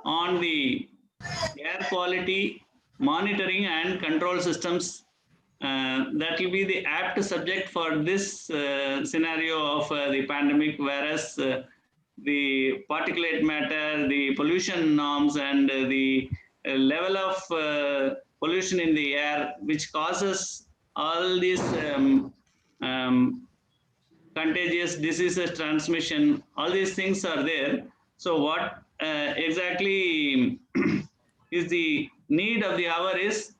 on the air quality monitoring and control systems. That will be the apt subject for this scenario of the pandemic, whereas the particulate matter, the pollution norms, and the level of pollution in the air, which causes all these contagious diseases transmission, all these things are there. So what exactly is the need of the hour is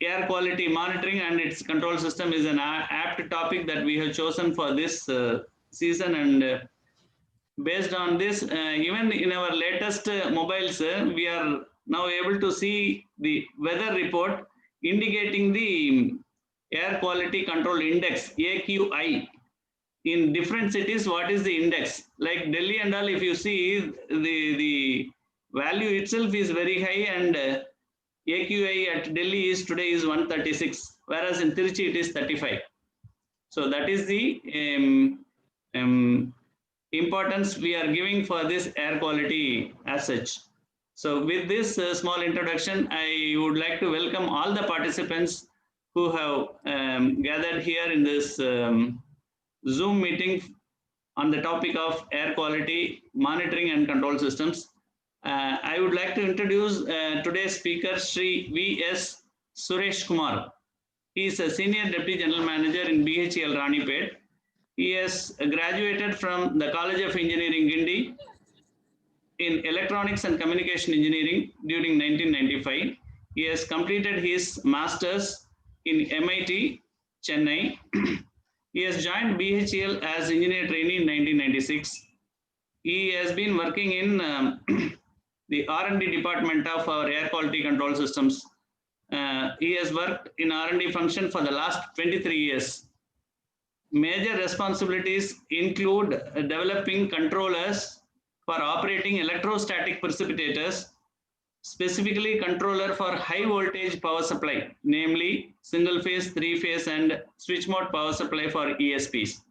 air quality monitoring and its control system is an apt topic that we have chosen for this season. And based on this, even in our latest mobiles, we are now able to see the weather report indicating the air quality control index, AQI, in different cities. What is the index? Like Delhi and all, if you see, the value itself is very high, and AQI at Delhi is today is 136, whereas in Trichy it is 35. So that is the importance we are giving for this air quality as such. So with this small introduction, I would like to welcome all the participants who have gathered here in this Zoom meeting on the topic of air quality monitoring and control systems. I would like to introduce today's speaker, Sri V.S. Suresh Kumar. He is a Senior Deputy General Manager in BHEL Ranipet. He has graduated from the College of Engineering, Guindy, in Electronics and Communication Engineering during 1995. He has completed his Masters in MIT, Chennai. He has joined BHEL as engineer trainee in 1996. He has been working in the R&D department of our air quality control systems. He has worked in R&D function for the last 23 years. Major responsibilities include developing controllers for operating electrostatic precipitators, specifically controller for high voltage power supply, namely single phase, three phase, and switch mode power supply for ESPs.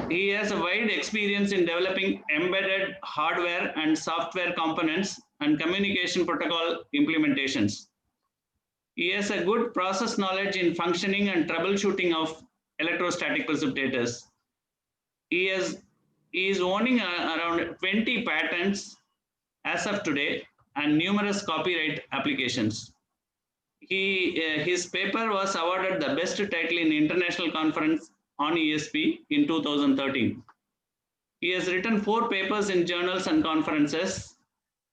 He has a wide experience in developing embedded hardware and software components and communication protocol implementations. He has a good process knowledge in functioning and troubleshooting of electrostatic precipitators. He is owning around 20 patents as of today and numerous copyright applications. His paper was awarded the best title in the International Conference on ESP in 2013. He has written 4 papers in journals and conferences,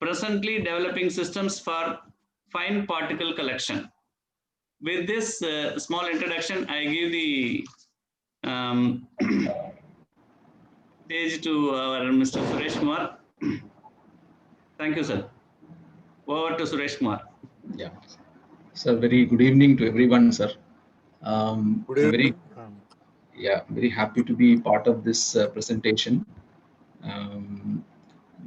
presently developing systems for fine particle collection. With this small introduction, I give the stage to our Mr. Suresh Kumar. Thank you, sir. Over to Suresh Kumar. Yeah. Sir, very good evening to everyone, sir. Good evening. Very happy to be part of this presentation.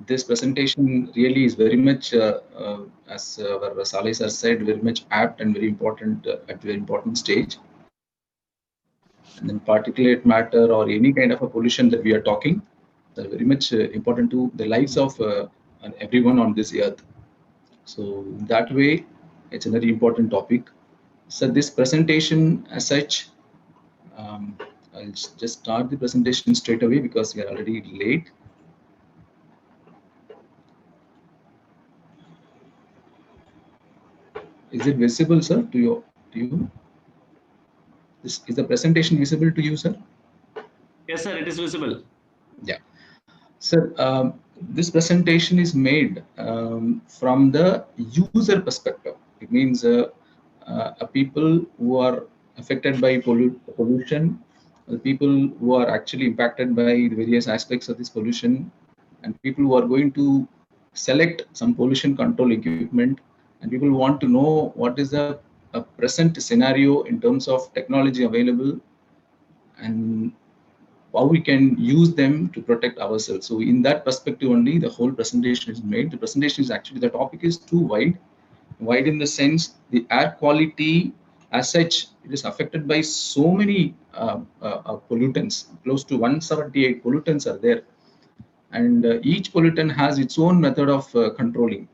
This presentation really is very much, as our Saleh sir said, very much apt and very important at a very important stage. And then particulate matter or any kind of a pollution that we are talking, they're very much important to the lives of everyone on this earth. So that way, it's a very important topic. So this presentation as such, I'll just start the presentation straight away because we are already late. Is it visible, sir, to you? Is the presentation visible to you, sir? Yes, sir, it is visible. Yeah. Sir, this presentation is made from the user perspective. It means people who are affected by pollution, the people who are actually impacted by the various aspects of this pollution, and people who are going to select some pollution control equipment, and people want to know what is the present scenario in terms of technology available and how we can use them to protect ourselves. So in that perspective only, the whole presentation is made. The presentation is actually, the topic is too wide in the sense the air quality as such, it is affected by so many pollutants. Close to 178 pollutants are there. and each pollutant has its own method of controlling,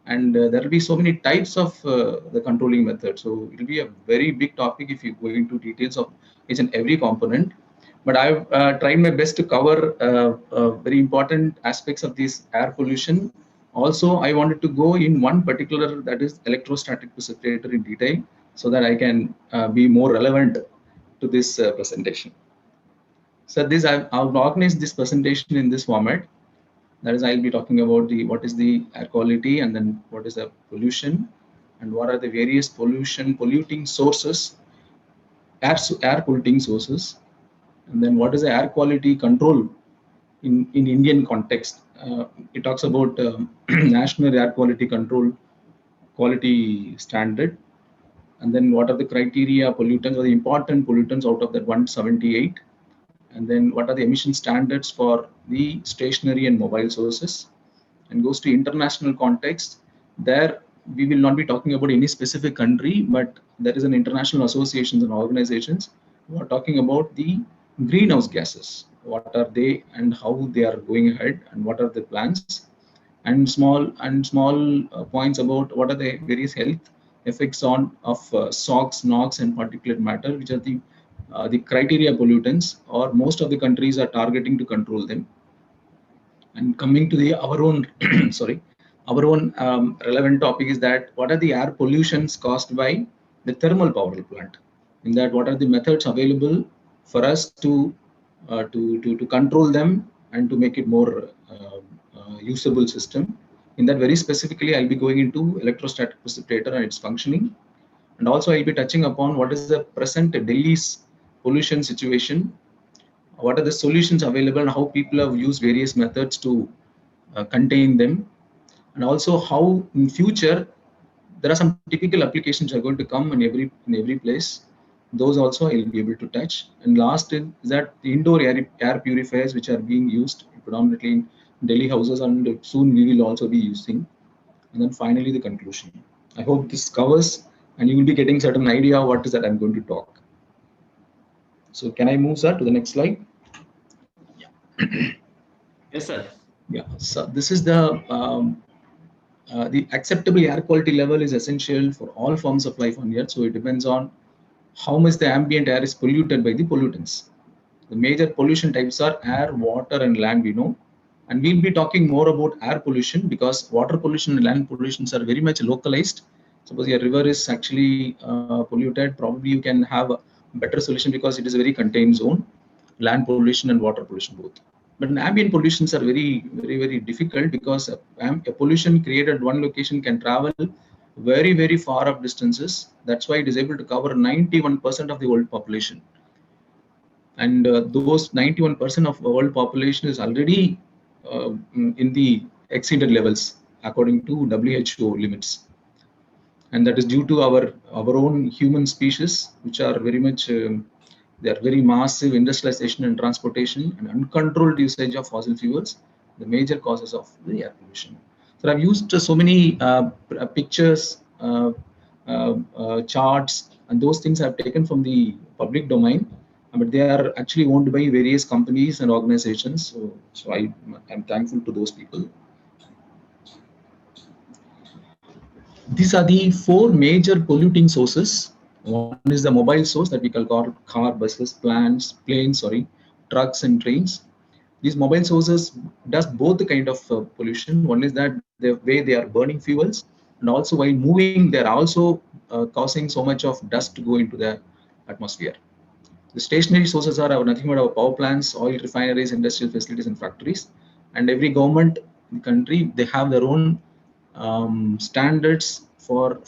and there will be so many types of the controlling method. So it will be a very big topic if you go into details of each and every component. But I've tried my best to cover very important aspects of this air pollution. Also, I wanted to go in one particular, that is electrostatic precipitator, in detail, so that I can be more relevant to this presentation. So this I've organized this presentation in this format. That is, I'll be talking about the what is the air quality, and then what is the pollution, and what are the various polluting sources, air polluting sources, and then what is the air quality control in Indian context. It talks about national air quality control quality standard, and then what are the criteria pollutants or the important pollutants out of that 178, and then what are the emission standards for the stationary and mobile sources, and goes to international context. There we will not be talking about any specific country, but there is an international associations and organizations who are talking about the greenhouse gases, what are they and how they are going ahead, and what are the plans, and small points about what are the various health effects of SOx, NOx, and particulate matter, which are the criteria pollutants, or most of the countries are targeting to control them. And coming to our own sorry, our own relevant topic is that what are the air pollutions caused by the thermal power plant? In that, what are the methods available for us to control them and to make it more usable system? In that, very specifically, I'll be going into electrostatic precipitator and its functioning, and also I'll be touching upon what is the present Delhi's pollution situation, what are the solutions available, and how people have used various methods to contain them, and also how in future there are some typical applications are going to come in every place. Those also I'll be able to touch. And last is that the indoor air purifiers, which are being used predominantly in Delhi houses, and soon we will also be using. And then finally the conclusion. I hope this covers, and you will be getting certain idea of what is that I'm going to talk. So can I move, sir, to the next slide? Yes, sir. Yeah. So this is the acceptable air quality level is essential for all forms of life on Earth. So it depends on how much the ambient air is polluted by the pollutants. The major pollution types are air, water, and land, we know. And we'll be talking more about air pollution, because water pollution and land pollutions are very much localized. Suppose your river is actually polluted, probably you can have a better solution because it is a very contained zone, land pollution and water pollution both. But ambient pollutions are very difficult, because a pollution created at one location can travel very far up distances. That's why it is able to cover 91% of the world population. And those 91% of the world population is already in the exceeded levels according to WHO limits. And that is due to our own human species, which are very much they are very massive industrialization and transportation and uncontrolled usage of fossil fuels, the major causes of the air pollution. So I've used so many pictures, charts, and those things I've taken from the public domain, but they are actually owned by various companies and organizations. So I'm thankful to those people. These are the four major polluting sources. One is the mobile source that we call car, buses, planes, trucks and trains. These mobile sources does both the kind of pollution. One is that the way they are burning fuels, and also while moving, they're also causing so much of dust to go into the atmosphere. The stationary sources are nothing but our power plants, oil refineries, industrial facilities, and factories. And every government in the country, they have their own standards for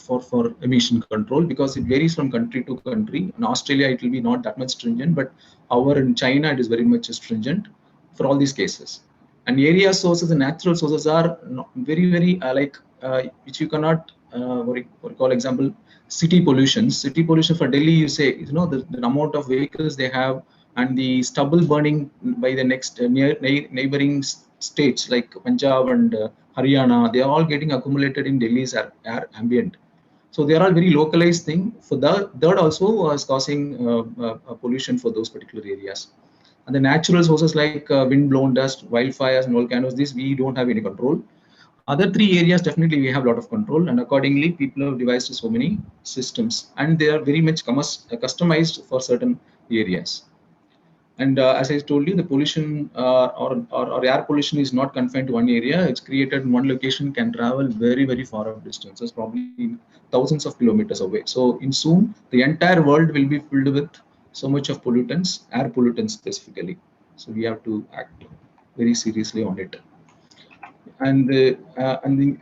emission control, because it varies from country to country. In Australia, it will be not that much stringent, but over in China, it is very much stringent for all these cases. And area sources and natural sources are very which you cannot call example city pollution. City pollution for Delhi, you say, the amount of vehicles they have, and the stubble burning by the next neighboring states like Punjab and Haryana, they are all getting accumulated in Delhi's air ambient. So they are all very localized thing. For that also is causing pollution for those particular areas. And the natural sources like wind-blown dust, wildfires, and volcanoes, this we don't have any control. Other three areas, definitely we have a lot of control, and accordingly, people have devised so many systems, and they are very much customized for certain areas. And as I told you, the pollution or air pollution is not confined to one area. It's created in one location, can travel very, very far of distances, probably thousands of kilometers away. So in soon, the entire world will be filled with so much of pollutants, air pollutants specifically. So we have to act very seriously on it. And the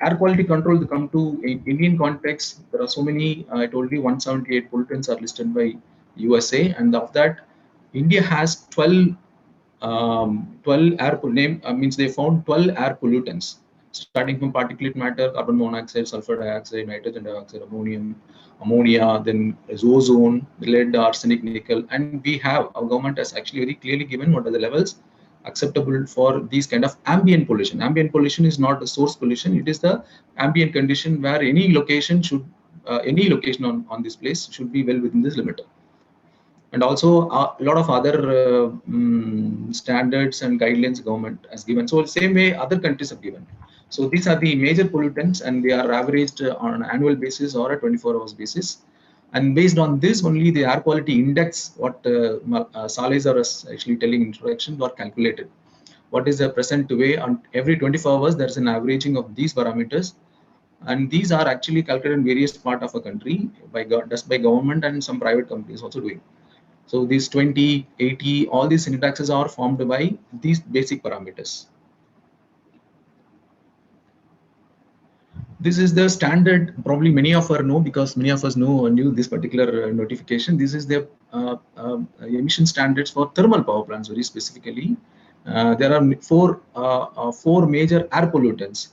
air quality control, to come to Indian context, there are so many. I told you 178 pollutants are listed by USA, and of that, India has 12 air name means they found 12 air pollutants, starting from particulate matter, carbon monoxide, sulfur dioxide, nitrogen dioxide, ammonia, then ozone, lead, arsenic, nickel, and we have, our government has actually very clearly given what are the levels acceptable for these kind of ambient pollution. Ambient pollution is not the source pollution; it is the ambient condition where any location should, any location on this place should be well within this limit. And also a lot of other standards and guidelines government has given. So same way other countries have given. So these are the major pollutants, and they are averaged on an annual basis or a 24 hours basis. And based on this only, the air quality index, what Salazar was actually telling in introduction, got calculated. What is the present way? On every 24 hours, there's an averaging of these parameters, and these are actually calculated in various part of a country just by government and some private companies also doing. So these 20, 80, all these indexes are formed by these basic parameters. This is the standard, probably many of us know, because many of us knew this particular notification. This is the emission standards for thermal power plants very specifically. There are four major air pollutants.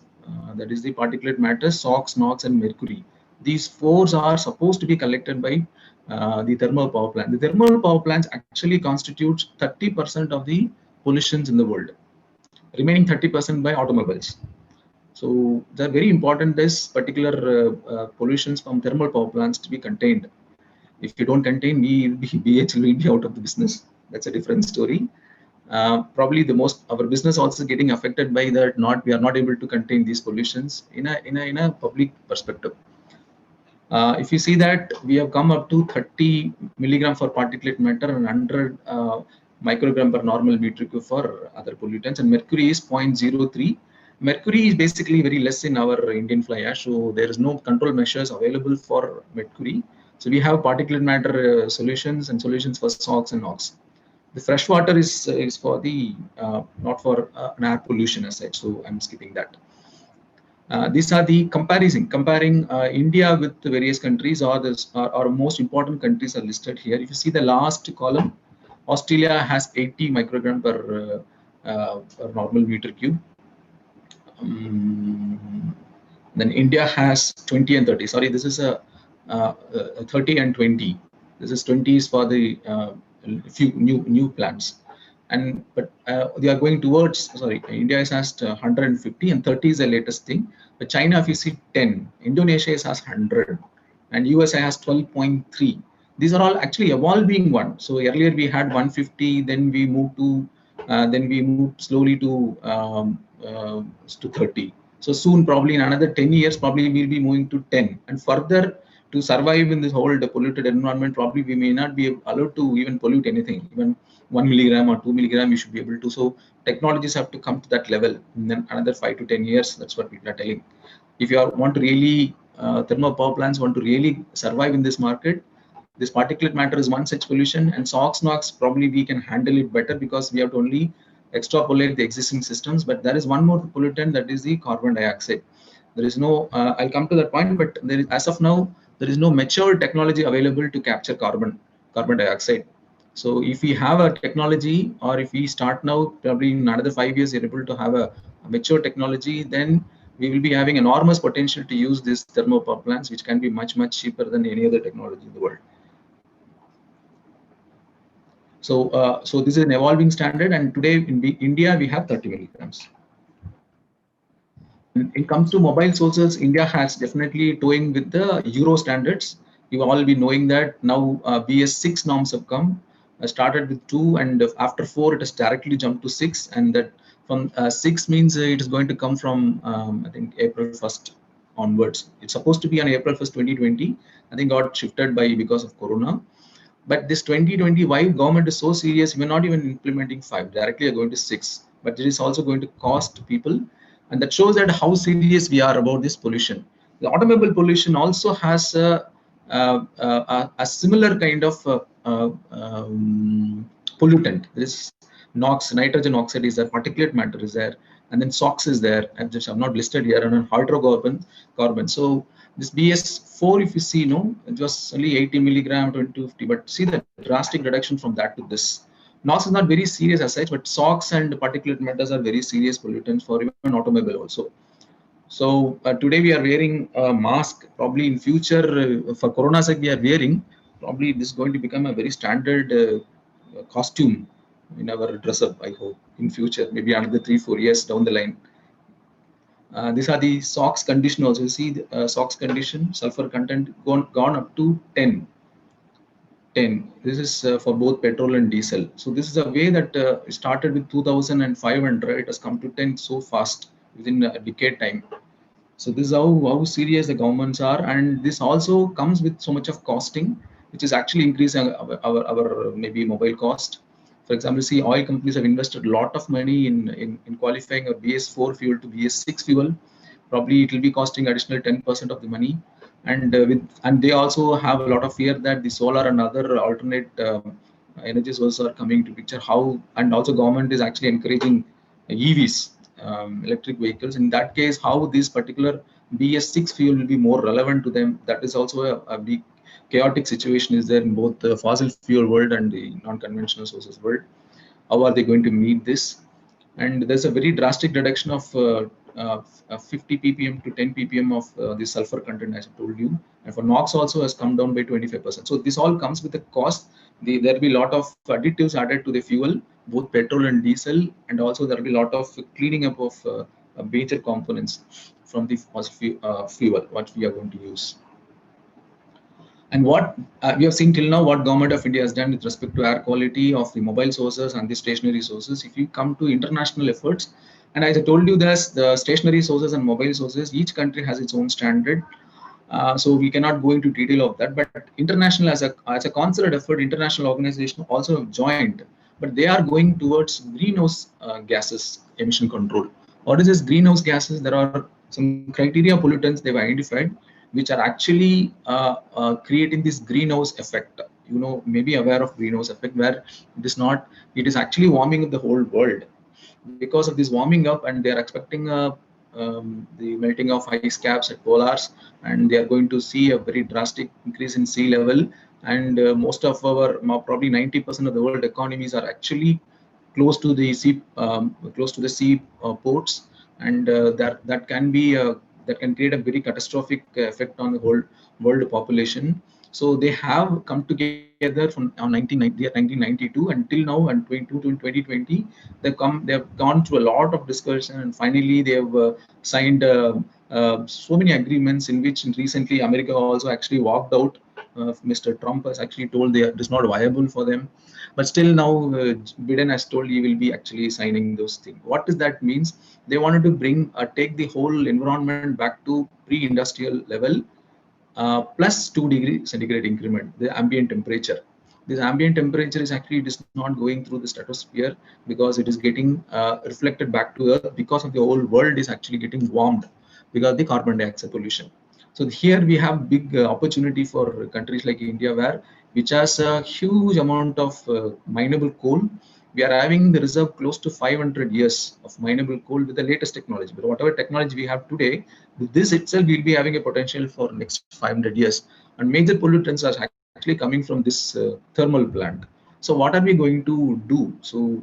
That is the particulate matter, SOx, NOx, and mercury. These four are supposed to be collected by the thermal power plant. The thermal power plants actually constitutes 30% of the pollutions in the world, remaining 30% by automobiles. So they're very important, this particular pollutions from thermal power plants to be contained. If you don't contain, BHEL will be out of the business. That's a different story. Probably our business also getting affected by that. We are not able to contain these pollutions in a public perspective. If you see that we have come up to 30 milligram for particulate matter and 100 microgram per normal meter cube for other pollutants, and mercury is 0.03. Mercury is basically very less in our Indian fly ash, so there is no control measures available for mercury. So we have particulate matter solutions and solutions for SOx and NOx. The fresh water is for the not for an air pollution as such. So I'm skipping that. These are the comparing India with the various countries, or most important countries are listed here. If you see the last column, Australia has 80 microgram per normal meter cube. Then India has 20 and 30. Sorry, this is a 30 and 20. This is 20 is for the few new plants. But they are going towards, India has 150 and 30 is the latest thing. But China, if you see 10, Indonesia has 100, and USA has 12.3. These are all actually evolving one. So earlier we had 150, then we moved to, slowly to 30. So soon, probably in another 10 years, probably we'll be moving to 10. And further, to survive in this whole polluted environment, probably we may not be allowed to even pollute anything. Even 1 milligram or 2 milligram, you should be able to. So technologies have to come to that level. And then another 5 to 10 years, that's what people are telling. If you want to really, thermal power plants want to really survive in this market, this particulate matter is one such pollution, and SOx, NOx, probably we can handle it better because we have to only extrapolate the existing systems. But there is one more pollutant, that is the carbon dioxide. There is no, I'll come to that point, but there is, as of now, there is no mature technology available to capture carbon dioxide. So if we have a technology, or if we start now, probably in another 5 years, you're able to have a mature technology, then we will be having enormous potential to use these thermal power plants, which can be much, much cheaper than any other technology in the world. So, so this is an evolving standard, and today in India we have 30 milligrams. When it comes to mobile sources, India has definitely toying with the Euro standards. You all be knowing that now BS6 norms have come. started with 2, and after 4 it has directly jumped to 6, and that from 6 means it is going to come from I think April 1st onwards. It's supposed to be on April 1st 2020. I think got shifted by because of Corona. But this 2020, why government is so serious? We're not even implementing 5, directly are going to 6, but it is also going to cost people, and that shows that how serious we are about this pollution. The automobile pollution also has a similar kind of pollutant. There is NOx, nitrogen oxide is there, particulate matter is there, and then SOx is there. I'm not listed here, and then hydrocarbon. So this BS4, if you see, no, it was only 80 milligram, 2050, but see the drastic reduction from that to this. NOx is not very serious as such, but SOx and particulate matters are very serious pollutants for even automobile also. So today we are wearing a mask. Probably in future, for Corona sake, we are wearing. Probably this is going to become a very standard costume in our dress up. I hope in future, maybe another 3-4 years down the line. These are the SOx condition also. You see the SOx condition, sulfur content gone up to 10. This is for both petrol and diesel. So this is a way that started with 2,500. It has come to 10 so fast within a decade time. So this is how serious the governments are, and this also comes with so much of costing, which is actually increasing our maybe mobile cost. For example, see, oil companies have invested a lot of money in qualifying a BS4 fuel to BS6 fuel. Probably it will be costing additional 10% of the money, and they also have a lot of fear that the solar and other alternate energy sources are coming to picture. How, and also government is actually encouraging EVs, electric vehicles. In that case, how this particular BS6 fuel will be more relevant to them, that is also a big chaotic situation is there in both the fossil fuel world and the non-conventional sources world. How are they going to meet this? And there's a very drastic reduction of 50 ppm to 10 ppm of the sulfur content, as I told you. And for NOx also has come down by 25%. So this all comes with a cost. There will be a lot of additives added to the fuel, both petrol and diesel, and also there will be a lot of cleaning up of major components from the fuel, what we are going to use. And what we have seen till now, what government of India has done with respect to air quality of the mobile sources and the stationary sources. If you come to international efforts, and as I told you, there's the stationary sources and mobile sources, each country has its own standard. So we cannot go into detail of that, but international as a concerted effort, international organization also joined, but they are going towards greenhouse gases emission control. What is this greenhouse gases? There are some criteria pollutants they've identified, which are actually creating this greenhouse effect. You know, maybe aware of greenhouse effect, where it is actually warming up the whole world. Because of this warming up, and they are expecting the melting of ice caps at polars, and they are going to see a very drastic increase in sea level. And most of our, probably 90% of the world economies are actually close to the sea, ports, and that can be that can create a very catastrophic effect on the whole world population. So they have come together from 1992 until now, and 2020. They have gone through a lot of discussion, and finally they have signed so many agreements, in which recently America also actually walked out. Mr. Trump has actually told it is not viable for them, but still now Biden has told he will be actually signing those things. What does that means? They wanted to bring take the whole environment back to pre-industrial level, plus 2 degree centigrade increment, the ambient temperature. This ambient temperature is actually, it is not going through the stratosphere, because it is getting reflected back to Earth, because of the whole world is actually getting warmed because of the carbon dioxide pollution. So here we have big opportunity for countries like India, which has a huge amount of mineable coal. We are having the reserve close to 500 years of mineable coal with the latest technology. But whatever technology we have today, with this itself, we'll be having a potential for next 500 years. And major pollutants are actually coming from this thermal plant. So what are we going to do? So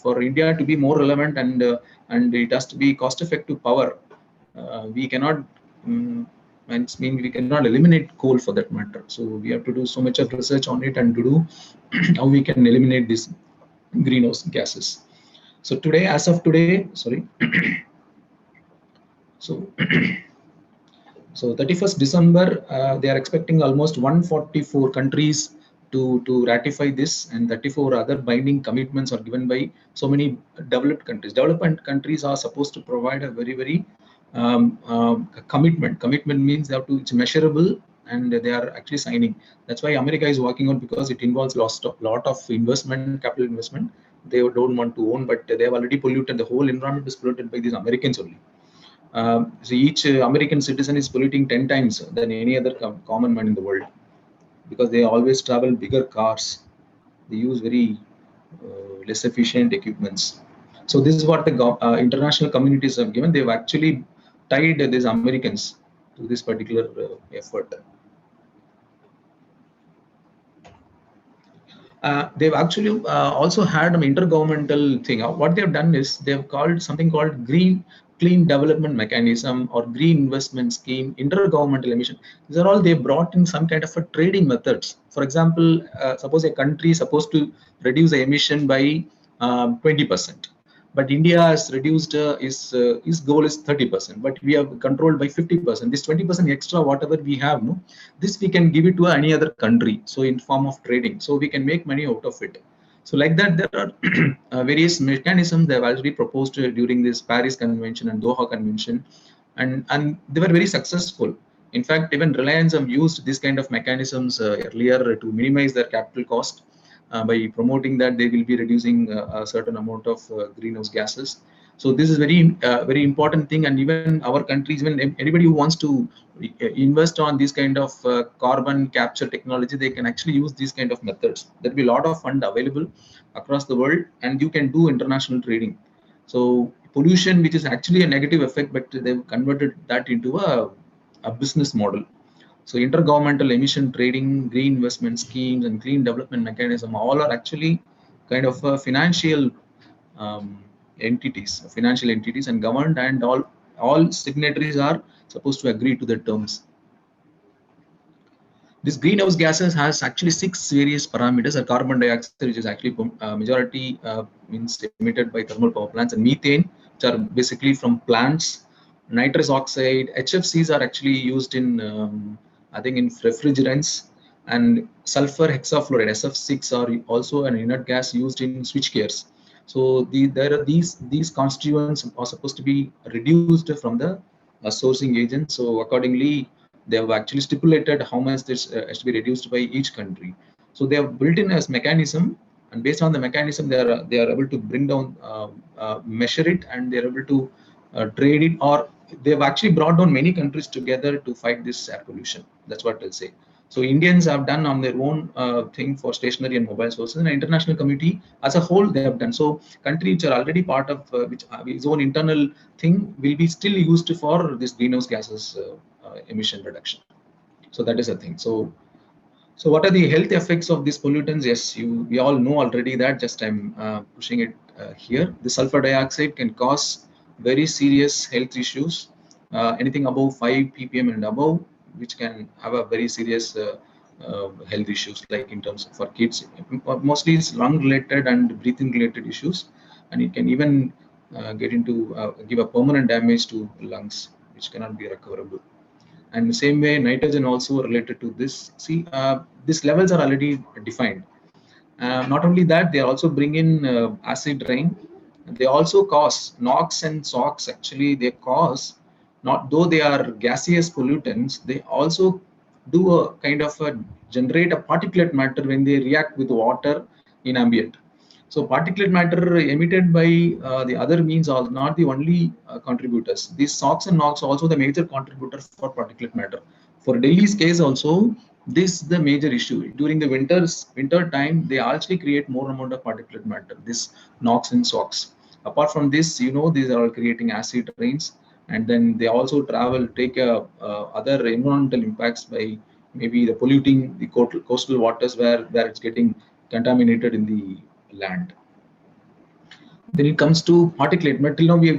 for India to be more relevant, and it has to be cost-effective power, we cannot. And it means we cannot eliminate coal for that matter. So we have to do so much of research on it, and to do how we can eliminate these greenhouse gases. So today, as of today, sorry. So, so 31st December, they are expecting almost 144 countries to ratify this, and 34 other binding commitments are given by so many developed countries. Development countries are supposed to provide a very commitment. Commitment means they have to, it's measurable, and they are actually signing. That's why America is working on, because it involves lot of investment, capital investment. They don't want to own, but they have already polluted. The whole environment is polluted by these Americans only. So each American citizen is polluting 10 times than any other common man in the world, because they always travel bigger cars. They use very less efficient equipments. So this is what the international communities have given. They've actually tied these Americans to this particular effort. They've actually also had an intergovernmental thing. What they've done is they've called something called Green Clean Development Mechanism or Green Investment Scheme, intergovernmental emission. These are all they brought in some kind of a trading methods. For example, suppose a country is supposed to reduce the emission by 20%. But India has reduced his goal is 30%, but we have controlled by 50%. This 20% extra, whatever we have, no, this we can give it to any other country. So in form of trading, so we can make money out of it. So like that, there are various mechanisms they have already proposed during this Paris Convention and Doha Convention, and they were very successful. In fact, even Reliance have used this kind of mechanisms earlier to minimize their capital cost. By promoting that, they will be reducing a certain amount of greenhouse gases. So this is very important thing. And even our countries, even anybody who wants to invest on this kind of carbon capture technology, they can actually use these kind of methods. There'll be a lot of fund available across the world, and you can do international trading. So pollution, which is actually a negative effect, but they've converted that into a business model. So intergovernmental emission trading, green investment schemes, and clean development mechanism all are actually kind of financial entities and governed, and all signatories are supposed to agree to the terms. This greenhouse gases has actually 6 various parameters. A carbon dioxide, which is actually majority means emitted by thermal power plants, and methane, which are basically from plants. Nitrous oxide, HFCs are actually used in I think in refrigerants, and sulfur hexafluoride SF6 are also an inert gas used in switchgears. So these constituents are supposed to be reduced from the sourcing agent. So accordingly, they have actually stipulated how much this has to be reduced by each country. So they have built in as mechanism, and based on the mechanism, they are able to bring down, measure it, and they are able to trade it, or they've actually brought down many countries together to fight this air pollution. That's what I'll say. So Indians have done on their own thing for stationary and mobile sources, and international community as a whole they have done. So countries which are already part of which its own internal thing will be still used for this greenhouse gases emission reduction. So that is a thing. So what are the health effects of these pollutants? Yes, we all know already that. Just I'm pushing it here. The sulfur dioxide can cause very serious health issues, anything above 5 ppm and above, which can have a very serious health issues, like in terms of for kids. Mostly it's lung related and breathing related issues, and it can even get into give a permanent damage to lungs, which cannot be recoverable. And the same way, nitrogen also related to this. See, these levels are already defined. Not only that, they also bring in acid rain. They also cause NOx and SOx. Actually, they cause, not though they are gaseous pollutants, they also do a kind of generate a particulate matter when they react with water in ambient. So particulate matter emitted by the other means are not the only contributors. These SOx and NOx are also the major contributor for particulate matter. For Delhi's case also, this is the major issue. During the winter time, they actually create more amount of particulate matter, this NOx and SOx. Apart from this, these are all creating acid rains, and then they also take other environmental impacts by maybe the polluting the coastal waters where it's getting contaminated in the land. Then it comes to particulate matter. Till now, we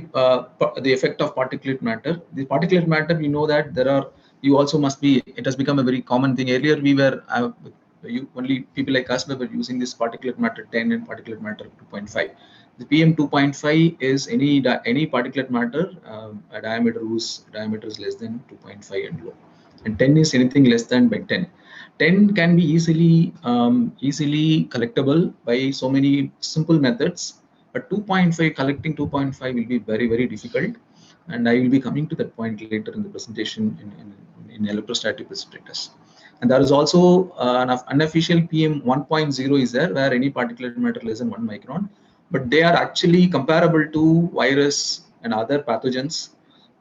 the effect of particulate matter. The particulate matter, we know that there are. You also must be. It has become a very common thing. Earlier, we were only people like us were using this particulate matter 10 and particulate matter 2.5. The PM 2.5 is any particulate matter a diameter whose diameter is less than 2.5 and low, and 10 is anything less than by 10. 10 can be easily collectible by so many simple methods, but 2.5, collecting 2.5 will be very difficult, and I will be coming to that point later in the presentation in electrostatic precipitators. And there is also an unofficial PM 1.0 is there, where any particulate matter less than 1 micron, but they are actually comparable to virus and other pathogens,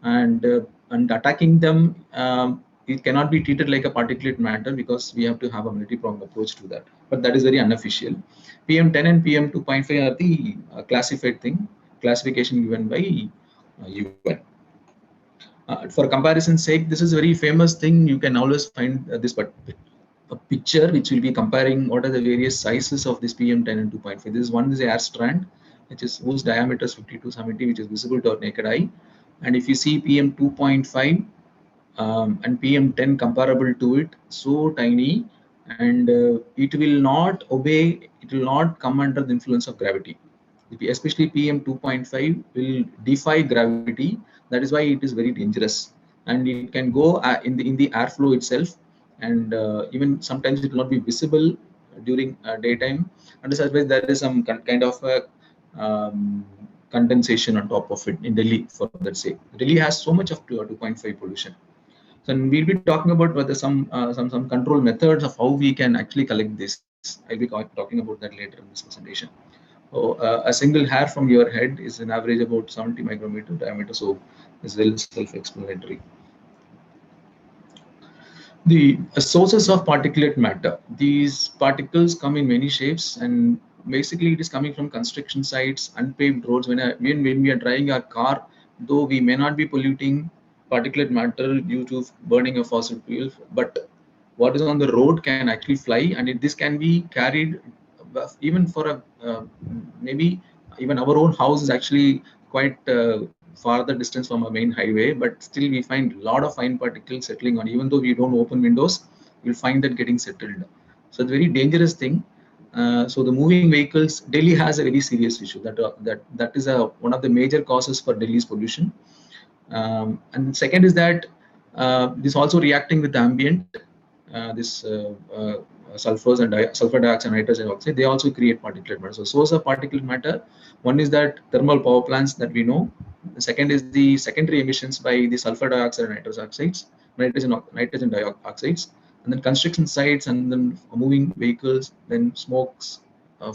and attacking them, it cannot be treated like a particulate matter because we have to have a multi-pronged approach to that. But that is very unofficial. PM10 and PM 2.5 are the classified thing, classification given by UN. For comparison's sake, this is a very famous thing. You can always find this a picture which will be comparing what are the various sizes of this PM10 and 2.5. This one is a air strand, whose diameter is 50 to 70, which is visible to our naked eye. And if you see PM 2.5 and PM10 comparable to it, so tiny, and it will not obey, it will not come under the influence of gravity. Especially PM 2.5 will defy gravity. That is why it is very dangerous, and it can go in the airflow itself, and even sometimes it will not be visible during daytime. And otherwise there is some kind of a condensation on top of it in Delhi, for that sake. Delhi has so much of 2.5 pollution. So we'll be talking about whether some control methods of how we can actually collect this. I'll be talking about that later in this presentation. So a single hair from your head is an average about 70 micrometer diameter, so it's well self-explanatory. The sources of particulate matter. These particles come in many shapes, and basically it is coming from construction sites, unpaved roads. When we are driving our car, though we may not be polluting particulate matter due to burning of fossil fuels, but what is on the road can actually fly, and this can be carried even for maybe even our own house is actually quite farther distance from a main highway, but still we find a lot of fine particles settling on. Even though we don't open windows, you'll find that getting settled. So it's a very dangerous thing. So the moving vehicles, Delhi has a very serious issue. That is one of the major causes for Delhi's pollution. And second is that this also reacting with the ambient, sulfurs and sulfur dioxide, nitrogen oxide, they also create particulate matter. So source of particulate matter, one is that thermal power plants that we know. The second is the secondary emissions by the sulfur dioxide and nitrogen dioxides, and then construction sites, and then moving vehicles, then smokes,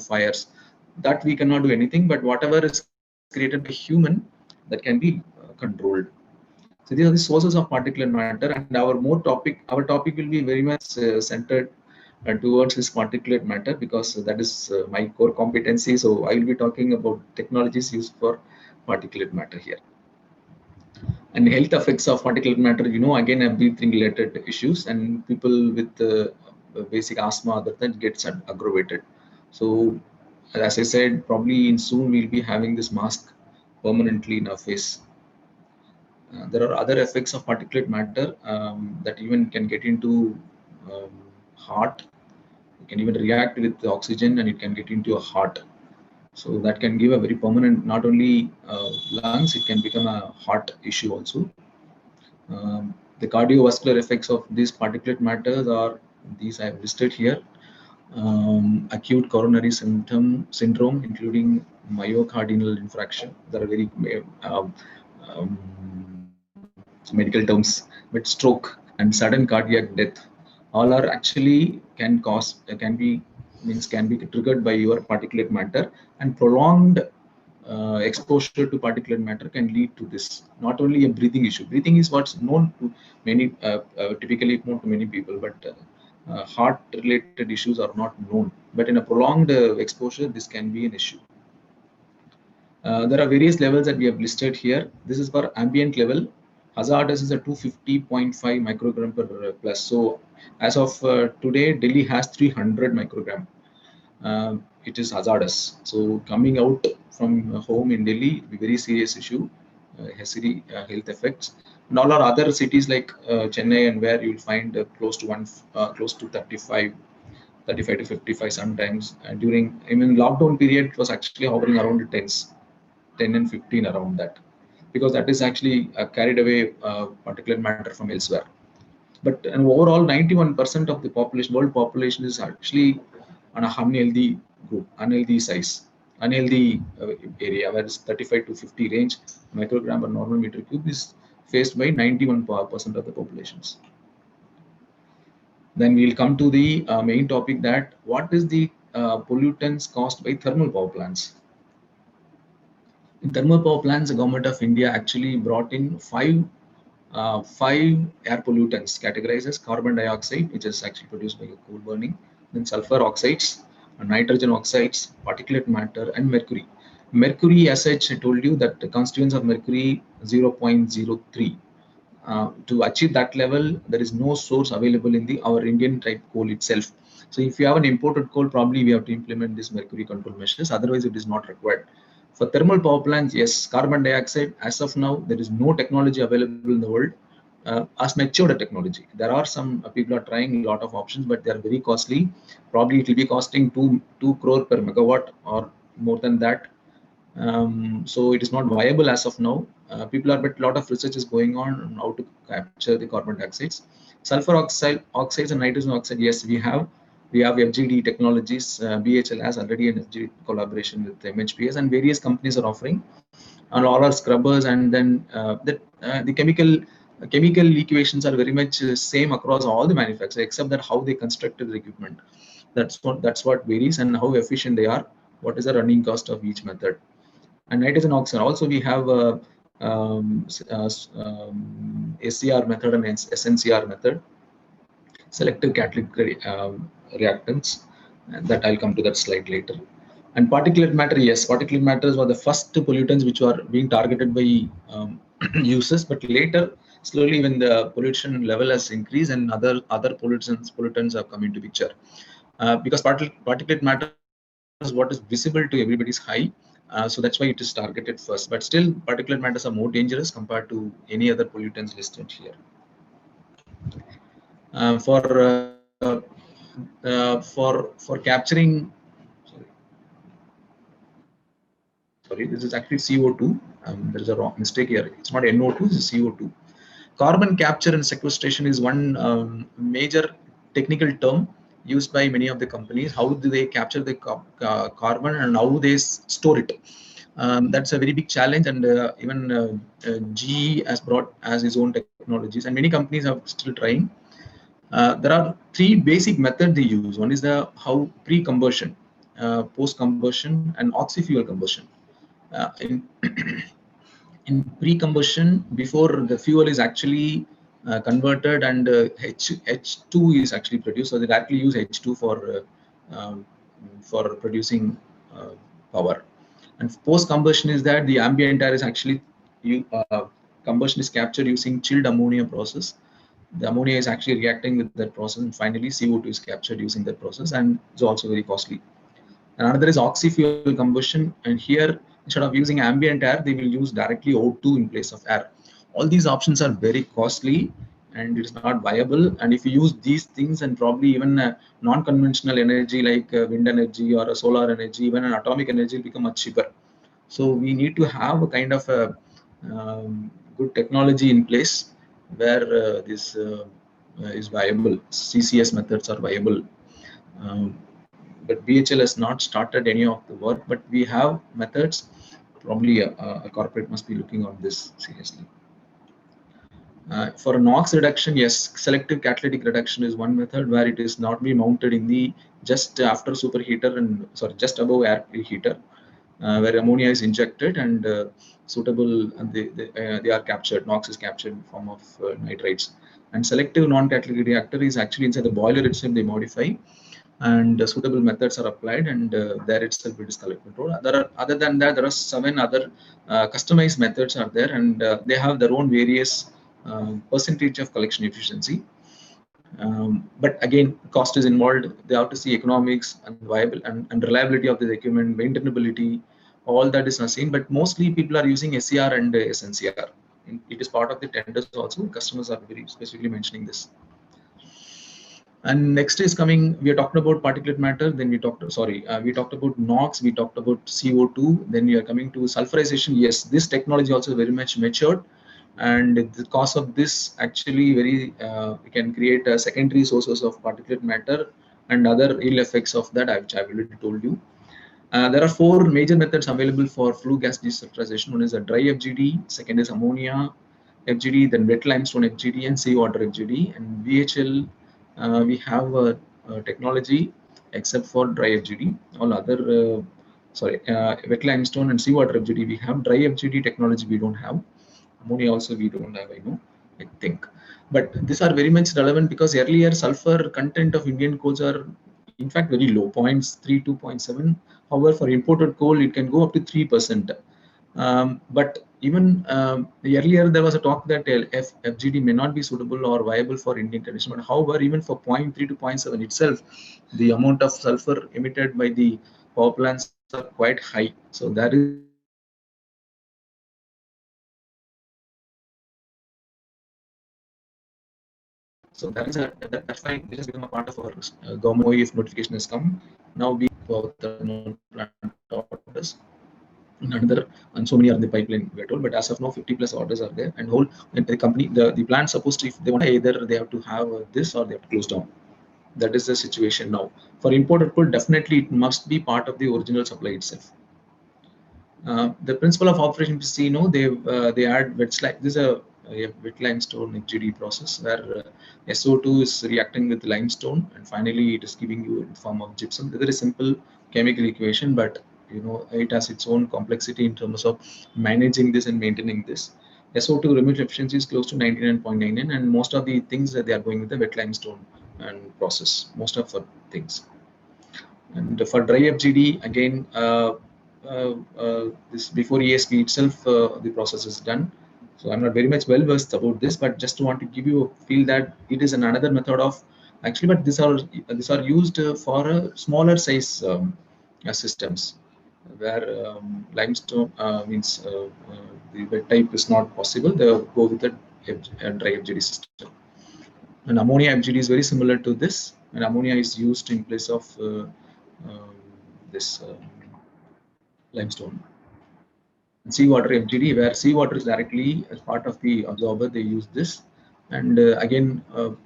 fires. That we cannot do anything, but whatever is created by human, that can be controlled. So these are the sources of particulate matter, and our topic will be very much centered towards this particulate matter, because that is my core competency. So I will be talking about technologies used for particulate matter here. And health effects of particulate matter, again, breathing related issues, and people with basic asthma, that gets aggravated. So as I said, probably soon we'll be having this mask permanently in our face. There are other effects of particulate matter that even can get into heart. It can even react with the oxygen, and it can get into a heart. So that can give a very permanent, not only lungs, it can become a heart issue also. The cardiovascular effects of these particulate matters are these I have listed here. Acute coronary syndrome, including myocardial infarction. There are very medical terms, but stroke and sudden cardiac death, all are actually can be triggered by your particulate matter, and prolonged exposure to particulate matter can lead to this. Not only a breathing issue. Breathing is what's known to many, typically known to many people, but heart-related issues are not known. But in a prolonged exposure, this can be an issue. There are various levels that we have listed here. This is for ambient level. Hazardous is a 250.5 microgram per plus. So as of today, Delhi has 300 microgram. It is hazardous. So coming out from home in Delhi, be very serious issue, has health effects. And all our other cities like Chennai, and where you will find close to 35 to 55 sometimes. And during even lockdown period, it was actually hovering around the 10 and 15 around that, because that is actually carried away particulate matter from elsewhere. But an overall 91% of the population, world population, is actually on a unhealthy group, unhealthy size, unhealthy area, whereas 35 to 50 range microgram per normal meter cube is faced by 91% of the populations. Then we'll come to the main topic, that what is the pollutants caused by thermal power plants. In thermal power plants, the government of India actually brought in five air pollutants categorized as carbon dioxide, which is actually produced by coal burning, then sulfur oxides, nitrogen oxides, particulate matter, and mercury. Mercury, as such, I told you that the constituents of mercury 0.03. To achieve that level, there is no source available in our Indian type coal itself. So if you have an imported coal, probably we have to implement this mercury control measures. Otherwise, it is not required. For thermal power plants, yes, carbon dioxide, as of now, there is no technology available in the world as matured technology. There are some people are trying a lot of options, but they are very costly. Probably it will be costing 2 crore per megawatt or more than that. So it is not viable as of now. But a lot of research is going on how to capture the carbon dioxides. Sulfur oxides and nitrogen oxide, yes, we have FGD technologies. BHL has already an FGD collaboration with MHPS, and various companies are offering, and all are scrubbers. And then the chemical equations are very much same across all the manufacturers, except that how they constructed the equipment. That's what varies, and how efficient they are. What is the running cost of each method? And nitrogen oxide also, we have SCR method and SNCR method, selective catalytic reactants, and that I'll come to that slide later. And particulate matter, yes, particulate matters were the first pollutants which were being targeted by users, but later, slowly, when the pollution level has increased and other pollutants have come into picture, because particulate matter is what is visible to everybody is high. So that's why it is targeted first. But still, particulate matters are more dangerous compared to any other pollutants listed here. For capturing, sorry, this is actually CO2. There is a wrong mistake here. It's not NO2, it's CO2. Carbon capture and sequestration is one major technical term used by many of the companies. How do they capture the carbon and how they store it? That's a very big challenge, and even GE has brought as his own technologies, and many companies are still trying. There are three basic methods they use. One is the how pre-combustion, post-combustion, and oxy-fuel combustion. In in pre-combustion, before the fuel is actually converted and H2 is actually produced, so they directly use H2 for producing power. And post-combustion is that the ambient air is actually combustion is captured using chilled ammonia process. The ammonia is actually reacting with that process, and finally CO2 is captured using that process, and it's also very costly. And another is oxy-fuel combustion, and here, instead of using ambient air, they will use directly O2 in place of air. All these options are very costly, and it is not viable. And if you use these things, and probably even non-conventional energy like wind energy or solar energy, even an atomic energy will become much cheaper. So we need to have a kind of a good technology in place where this is viable. CCS methods are viable. But BHL has not started any of the work, but we have methods. Probably a corporate must be looking on this seriously. For NOx reduction, yes, selective catalytic reduction is one method where it is not be mounted in the just after superheater and just above air preheater, where ammonia is injected and suitable, and they are captured. NOx is captured in form of nitrates. And selective non-catalytic reactor is actually inside the boiler itself. They modify, and suitable methods are applied, and there itself it is color control. Other than that, there are 7 other customized methods are there, and they have their own various percentage of collection efficiency. But again, cost is involved. They have to see economics and viable and reliability of the equipment, maintainability, all that is not seen. But mostly people are using SCR and SNCR. It is part of the tenders also. Customers are very specifically mentioning this. And next is coming, we are talking about particulate matter, then we talked about NOx, we talked about CO2, then we are coming to sulfurization. Yes, this technology also very much matured, and the cause of this actually we can create secondary sources of particulate matter and other ill effects of that, which I've already told you. There are four major methods available for flue gas desulfurization. One is a dry FGD, second is ammonia FGD, then wet limestone FGD, and seawater FGD. And VHL, we have a technology except for dry FGD. All other, wet limestone and seawater FGD we have. Dry FGD technology we don't have. Ammonia also we don't have, I think. But these are very much relevant because earlier sulfur content of Indian coals are in fact very low, 0.3 to 0.7. However, for imported coal, it can go up to 3%. But even earlier, there was a talk that FGD may not be suitable or viable for Indian conditions. But however, even for 0.3 to 0.7 itself, the amount of sulfur emitted by the power plants are quite high. So there is a that's why this has become a part of our government if notification has come. Now we for thermal plant orders. Another and so many are in the pipeline, we're told, but as of now 50 plus orders are there, and whole the company the plant supposed to, if they want, either they have to have this or they have to close down. That is the situation now. For imported coal, definitely it must be part of the original supply itself. The principle of operation, you know, they add wet slime. This is a wet limestone FGD process where SO2 is reacting with limestone, and finally it is giving you in form of gypsum. This is a simple chemical equation, but you know it has its own complexity in terms of managing this and maintaining this. SO2 removal efficiency is close to 99.99, and most of the things that they are going with the wet limestone and process. Most of the things. And for dry FGD, again, this before ESP itself, the process is done. So I'm not very much well versed about this, but just want to give you a feel that it is another method of actually, but these are used for smaller size systems where limestone means the wet type is not possible. They go with a dry FGD system. And ammonia FGD is very similar to this, and ammonia is used in place of this limestone. And seawater FGD, where seawater is directly as part of the absorber, they use this. And again,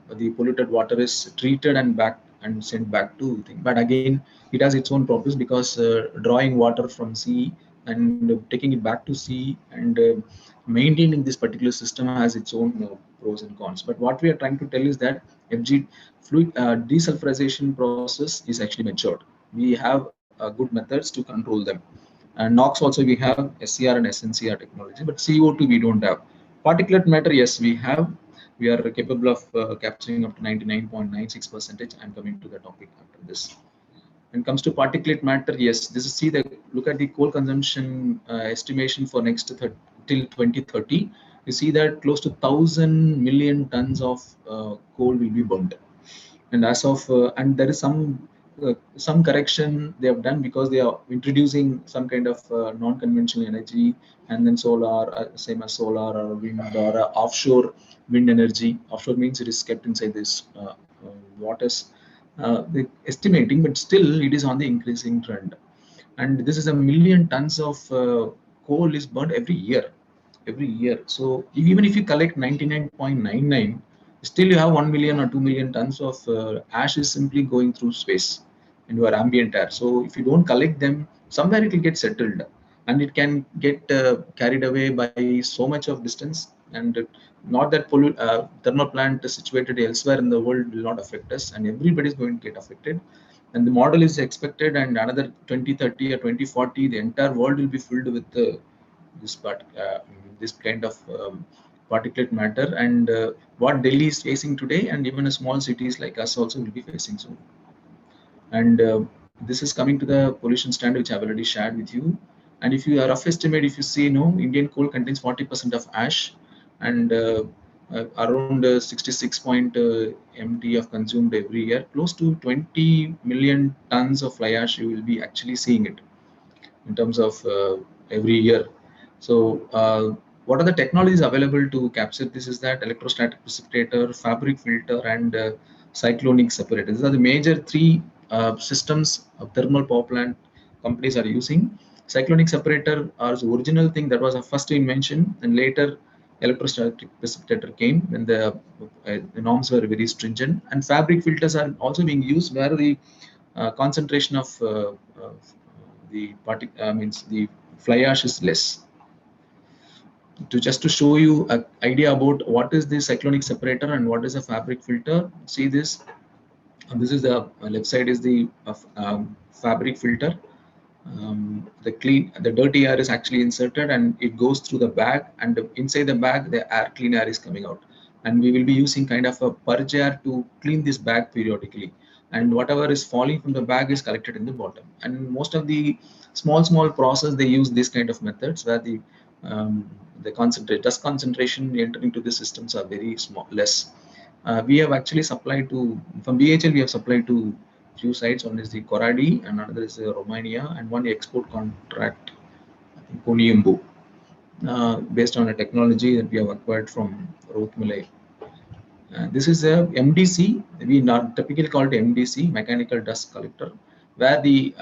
the polluted water is treated and back and sent back to thing. But again, it has its own purpose because drawing water from sea and taking it back to sea and maintaining this particular system has its own pros and cons. But what we are trying to tell is that FG fluid desulfurization process is actually matured. We have good methods to control them. And NOx also we have SCR and SNCR technology, but CO2 we don't have. Particulate matter, yes, we have. We are capable of capturing up to 99.96%. I'm coming to the topic after this. When it comes to particulate matter, yes, this is look at the coal consumption estimation for next till 2030. You see that close to 1,000 million tons of coal will be burned. And as of and there is some correction they have done because they are introducing some kind of non-conventional energy, and then solar, same as solar or wind or offshore wind energy. Offshore means it is kept inside this waters. They estimating, but still it is on the increasing trend. And this is 1,000,000 tons of coal is burned every year. So even if you collect 99.99, still you have 1 million or 2 million tons of ash is simply going through space in your ambient air. So if you don't collect them, somewhere it will get settled, and it can get carried away by so much of distance. And not that thermal plant is situated elsewhere in the world will not affect us, and everybody is going to get affected. And the model is expected, and another 2030 or 2040, the entire world will be filled with this kind of particulate matter, and what Delhi is facing today, and even small cities like us also will be facing soon. And this is coming to the pollution standard, which I've already shared with you. And if you are rough estimate, if you see, Indian coal contains 40% of ash, and around 66 MT of consumed every year. Close to 20 million tons of fly ash you will be actually seeing it in terms of every year. So what are the technologies available to capture this? Is that electrostatic precipitator, fabric filter, and cyclonic separator. These are the major three systems of thermal power plant companies are using. Cyclonic separator is the original thing that was a first invention, and later electrostatic precipitator came when the norms were very stringent, and fabric filters are also being used where the concentration of the means the fly ash is less. Just to show you an idea about what is the cyclonic separator and what is a fabric filter, see this. This is the left side is the fabric filter. The dirty air is actually inserted and it goes through the bag, and inside the bag the clean air is coming out, and we will be using kind of a purge air to clean this bag periodically, and whatever is falling from the bag is collected in the bottom. And most of the small process, they use this kind of methods where the dust concentration entering to the systems are very small, less. We have actually supplied to, from BHL we have supplied to few sites. One is the Koradi and another is Romania, and one export contract in Koniumbu, based on a technology that we have acquired from Rothmilay. This is a MDC. We not typically call it MDC, mechanical dust collector, where the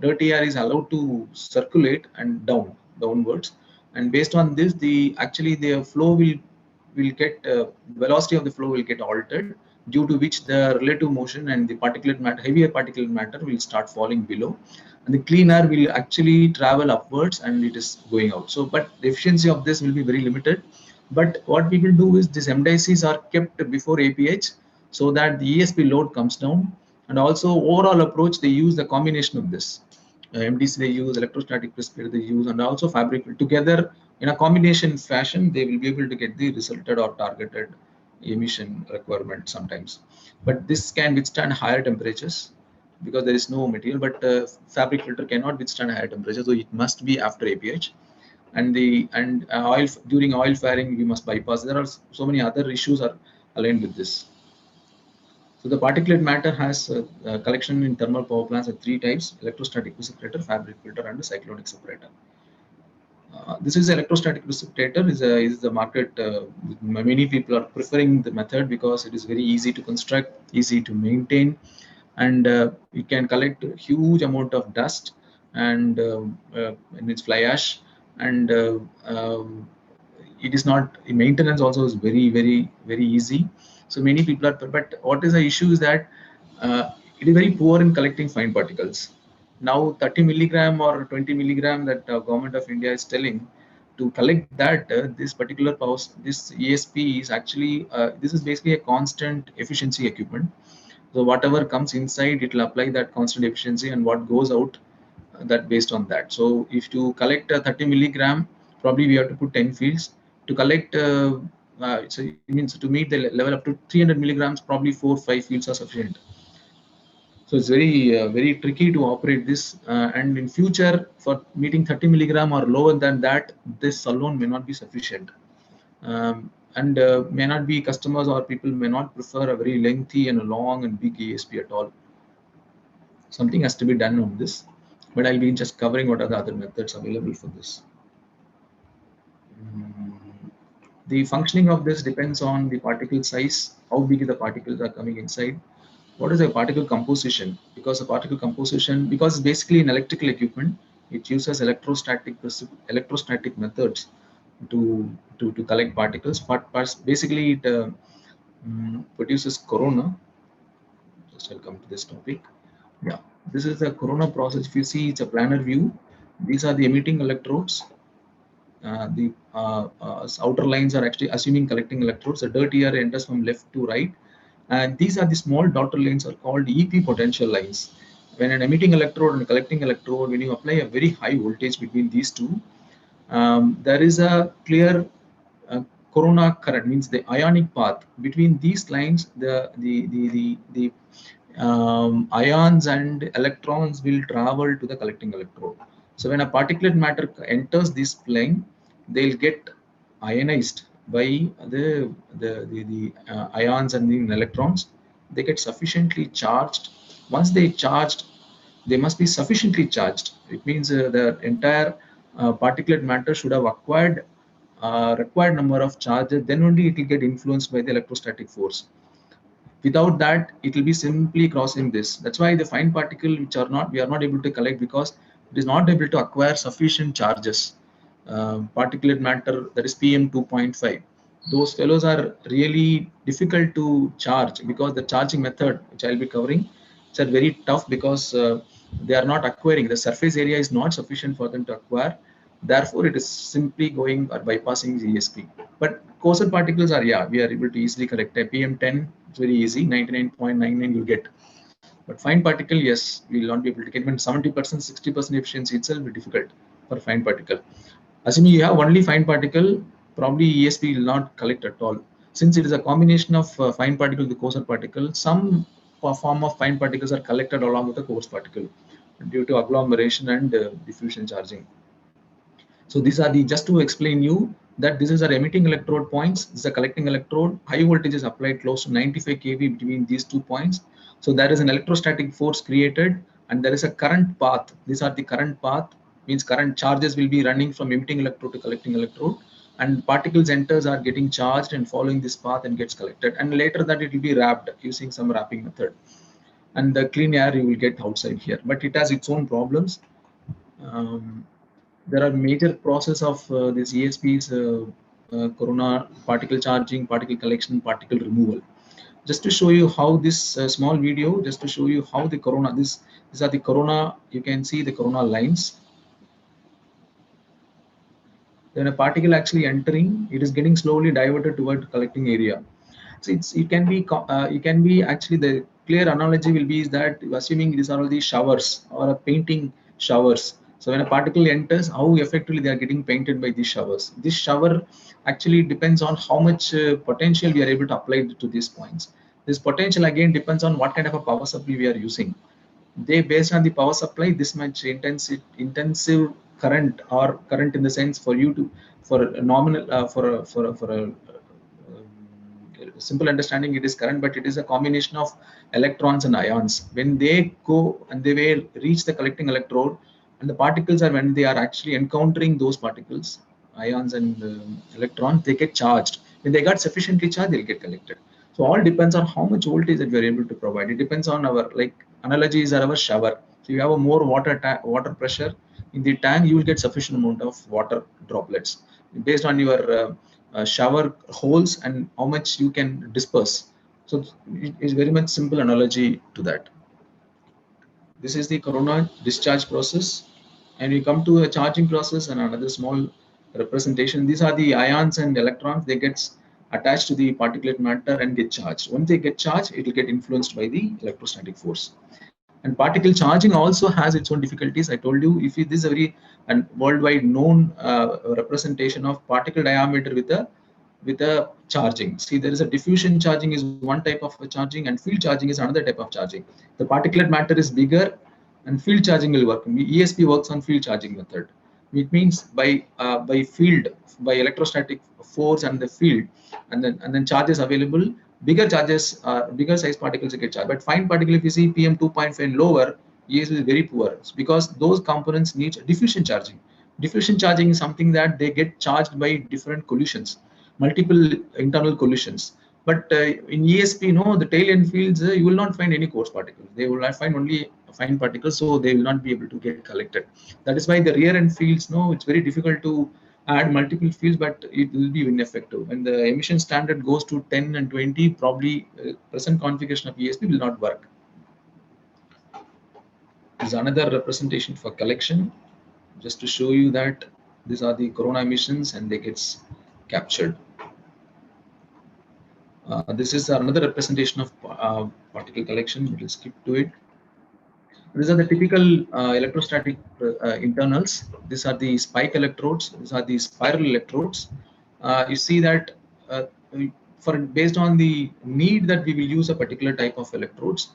dirty air is allowed to circulate and downwards, and based on this, the flow will get velocity of the flow will get altered, due to which the relative motion and the particulate matter, heavier particulate matter, will start falling below, and the clean air will actually travel upwards and it is going out. So, but the efficiency of this will be very limited. But what we will do is these MDCs are kept before APH so that the ESP load comes down, and also overall approach they use the combination of this. MDC they use, electrostatic precipitator they use, and also fabric together in a combination fashion. They will be able to get the resulted or targeted emission requirement sometimes. But this can withstand higher temperatures because there is no material. But fabric filter cannot withstand higher temperature, so it must be after APH. And oil, during oil firing we must bypass. There are so many other issues are aligned with this. So the particulate matter has collection in thermal power plants at 3 types: electrostatic precipitator, fabric filter, and a cyclonic separator. This is electrostatic precipitator is the market. Many people are preferring the method because it is very easy to construct, easy to maintain, and it can collect a huge amount of dust and its fly ash, and it is not, maintenance also is very easy. So many people are, but what is the issue is that it is very poor in collecting fine particles. Now 30 milligram or 20 milligram that government of India is telling, to collect that, this particular power, this ESP is actually this is basically a constant efficiency equipment. So whatever comes inside, it will apply that constant efficiency, and what goes out, that based on that. So if you collect 30 milligram, probably we have to put 10 fields. To collect so it means to meet the level up to 300 milligrams, probably 4-5 fields are sufficient. So it's very tricky to operate this, and in future for meeting 30 milligram or lower than that, this alone may not be sufficient, and may not be, customers or people may not prefer a very lengthy and long and big ESP at all. Something has to be done on this, but I'll be just covering what are the other methods available for this. The functioning of this depends on the particle size, how big the particles are coming inside. What is a particle composition? Because a particle composition, because it's basically an electrical equipment, it uses electrostatic methods to collect particles. But basically it produces corona. Just I'll come to this topic. Yeah, this is the corona process. If you see, it's a planar view. These are the emitting electrodes. The outer lines are actually assuming collecting electrodes. The dirty air enters from left to right, and these are the small dotted lines are called EP potential lines. When an emitting electrode and a collecting electrode, when you apply a very high voltage between these two, there is a clear corona current, means the ionic path between these lines. The ions and electrons will travel to the collecting electrode. So when a particulate matter enters this plane, they'll get ionized by the ions and the electrons. They get sufficiently charged. Once they charged, they must be sufficiently charged. It means the entire particulate matter should have acquired required number of charges. Then only it will get influenced by the electrostatic force. Without that, it will be simply crossing this. That's why the fine particle which are not, we are not able to collect, because it is not able to acquire sufficient charges. particulate matter, that is PM 2.5. Those fellows are really difficult to charge because the charging method, which I'll be covering, it's are very tough because they are not acquiring. The surface area is not sufficient for them to acquire. Therefore, it is simply going or bypassing the ESP. But coarser particles are, yeah, we are able to easily collect. A PM10, it's very easy, 99.99 you'll get. But fine particle, yes, we will not be able to get. Even 70%, 60% efficiency itself will be difficult for fine particle. Assuming you have only fine particle, probably ESP will not collect at all. Since it is a combination of fine particle with the coarser particle, some form of fine particles are collected along with the coarse particle due to agglomeration and diffusion charging. So these are the, just to explain you that this is our emitting electrode points, this is a collecting electrode, high voltage is applied close to 95 kV between these 2 points. So there is an electrostatic force created and there is a current path. These are the current path, means current charges will be running from emitting electrode to collecting electrode, and particles enters are getting charged and following this path and gets collected, and later that it will be wrapped using some wrapping method, and the clean air you will get outside here, but it has its own problems. There are major process of this ESP's corona particle charging, particle collection, particle removal. Just to show you how this small video, just to show you how the corona, these are the corona, you can see the corona lines. When a particle actually entering, it is getting slowly diverted toward collecting area. So it can be actually, the clear analogy will be is that assuming these are all these showers or a painting showers. So when a particle enters, how effectively they are getting painted by these showers. This shower actually depends on how much potential we are able to apply to these points. This potential again depends on what kind of a power supply we are using. They, based on the power supply, this much intensive current, or current in the sense for you to, for a nominal for a simple understanding, it is current, but it is a combination of electrons and ions. When they go and they will reach the collecting electrode, and the particles are, when they are actually encountering those particles, ions and electrons, they get charged. When they got sufficiently charged, they'll get collected. So all depends on how much voltage that we are able to provide. It depends on our, like, analogies are our shower. So you have a more water pressure in the tank, you will get sufficient amount of water droplets based on your shower holes and how much you can disperse. So it is very much simple analogy to that. This is the corona discharge process, and we come to a charging process and another small representation. These are the ions and electrons. They get attached to the particulate matter and get charged. Once they get charged, it will get influenced by the electrostatic force. And particle charging also has its own difficulties. I told you, if this is a very worldwide known representation of particle diameter with a charging. See, there is a diffusion charging is one type of charging, and field charging is another type of charging. The particulate matter is bigger, and field charging will work. ESP works on field charging method. It means by field, by electrostatic force and the field, and then charges available. Bigger charges, bigger size particles get charged. But fine particle, if you see PM 2.5 and lower, ESP is very poor. It's because those components need diffusion charging. Diffusion charging is something that they get charged by different collisions, multiple internal collisions. But in ESP, no, the tail end fields, you will not find any coarse particles. They will not find only fine particles, so they will not be able to get collected. That is why the rear end fields, no, it's very difficult to add multiple fields, but it will be ineffective. When the emission standard goes to 10 and 20, probably present configuration of ESP will not work. This is another representation for collection, just to show you that these are the corona emissions and they get captured. This is another representation of particle collection. We will skip to it. These are the typical electrostatic internals. These are the spike electrodes. These are the spiral electrodes. You see that based on the need that we will use a particular type of electrodes.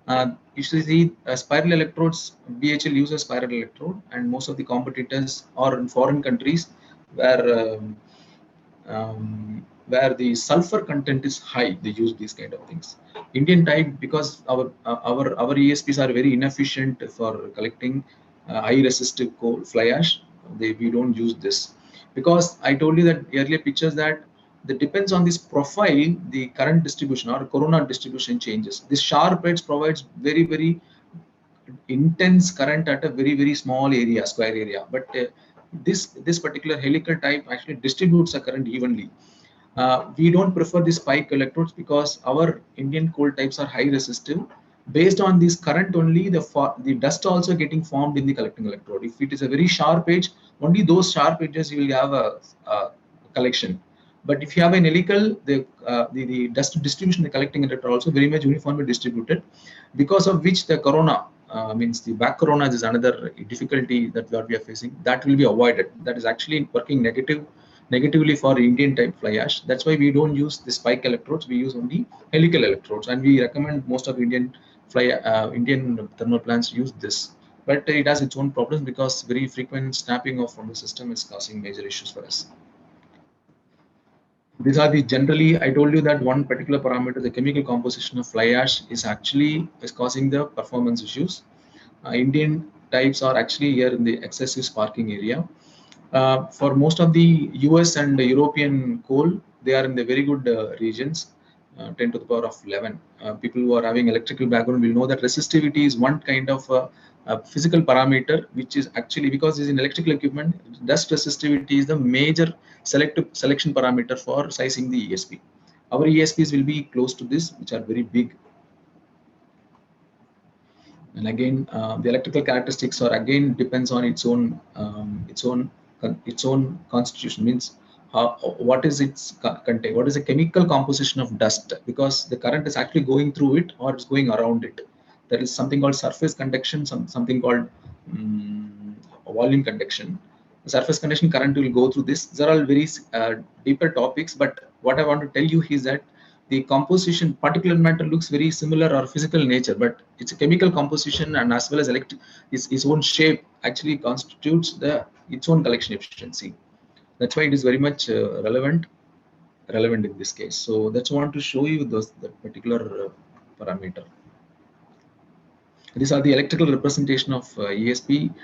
You see spiral electrodes, BHL uses spiral electrode, and most of the competitors are in foreign countries where the sulfur content is high. They use these kind of things. Indian type, because our ESPs are very inefficient for collecting high resistive coal fly ash. We don't use this, because I told you that earlier pictures that depends on this profile, the current distribution or corona distribution changes. This sharp edge provides very intense current at a very small area, square area. But this particular helical type actually distributes the current evenly. We don't prefer the spike electrodes because our Indian coal types are high resistive. Based on this current only, the dust also getting formed in the collecting electrode. If it is a very sharp edge, only those sharp edges you will have a collection. But if you have an helical, the dust distribution in the collecting electrode also very much uniformly distributed, because of which the corona means the back corona is another difficulty that what we are facing. That will be avoided. That is actually working negatively for Indian type fly ash. That's why we don't use the spike electrodes. We use only helical electrodes, and we recommend most of Indian thermal plants use this. But it has its own problems because very frequent snapping off from the system is causing major issues for us. These are the generally, I told you that one particular parameter, the chemical composition of fly ash is causing the performance issues. Indian types are actually here in the excessive sparking area. For most of the US and the European coal, they are in the very good regions, 10 to the power of 11. People who are having electrical background will know that resistivity is one kind of physical parameter, which is actually, because it's in electrical equipment, dust resistivity is the major selection parameter for sizing the ESP. Our ESPs will be close to this, which are very big. And again, the electrical characteristics are again depends on its own constitution. Means what is its content, what is the chemical composition of dust, because the current is actually going through it or it's going around it. There is something called surface conduction, something called volume conduction. The surface conduction current will go through this. These are all very deeper topics, but what I want to tell you is that the composition, particulate matter looks very similar or physical nature, but it's a chemical composition, and as well as its own shape actually constitutes its own collection efficiency. That's why it is very much relevant in this case. So that's what I want to show you that particular parameter. These are the electrical representation of ESP.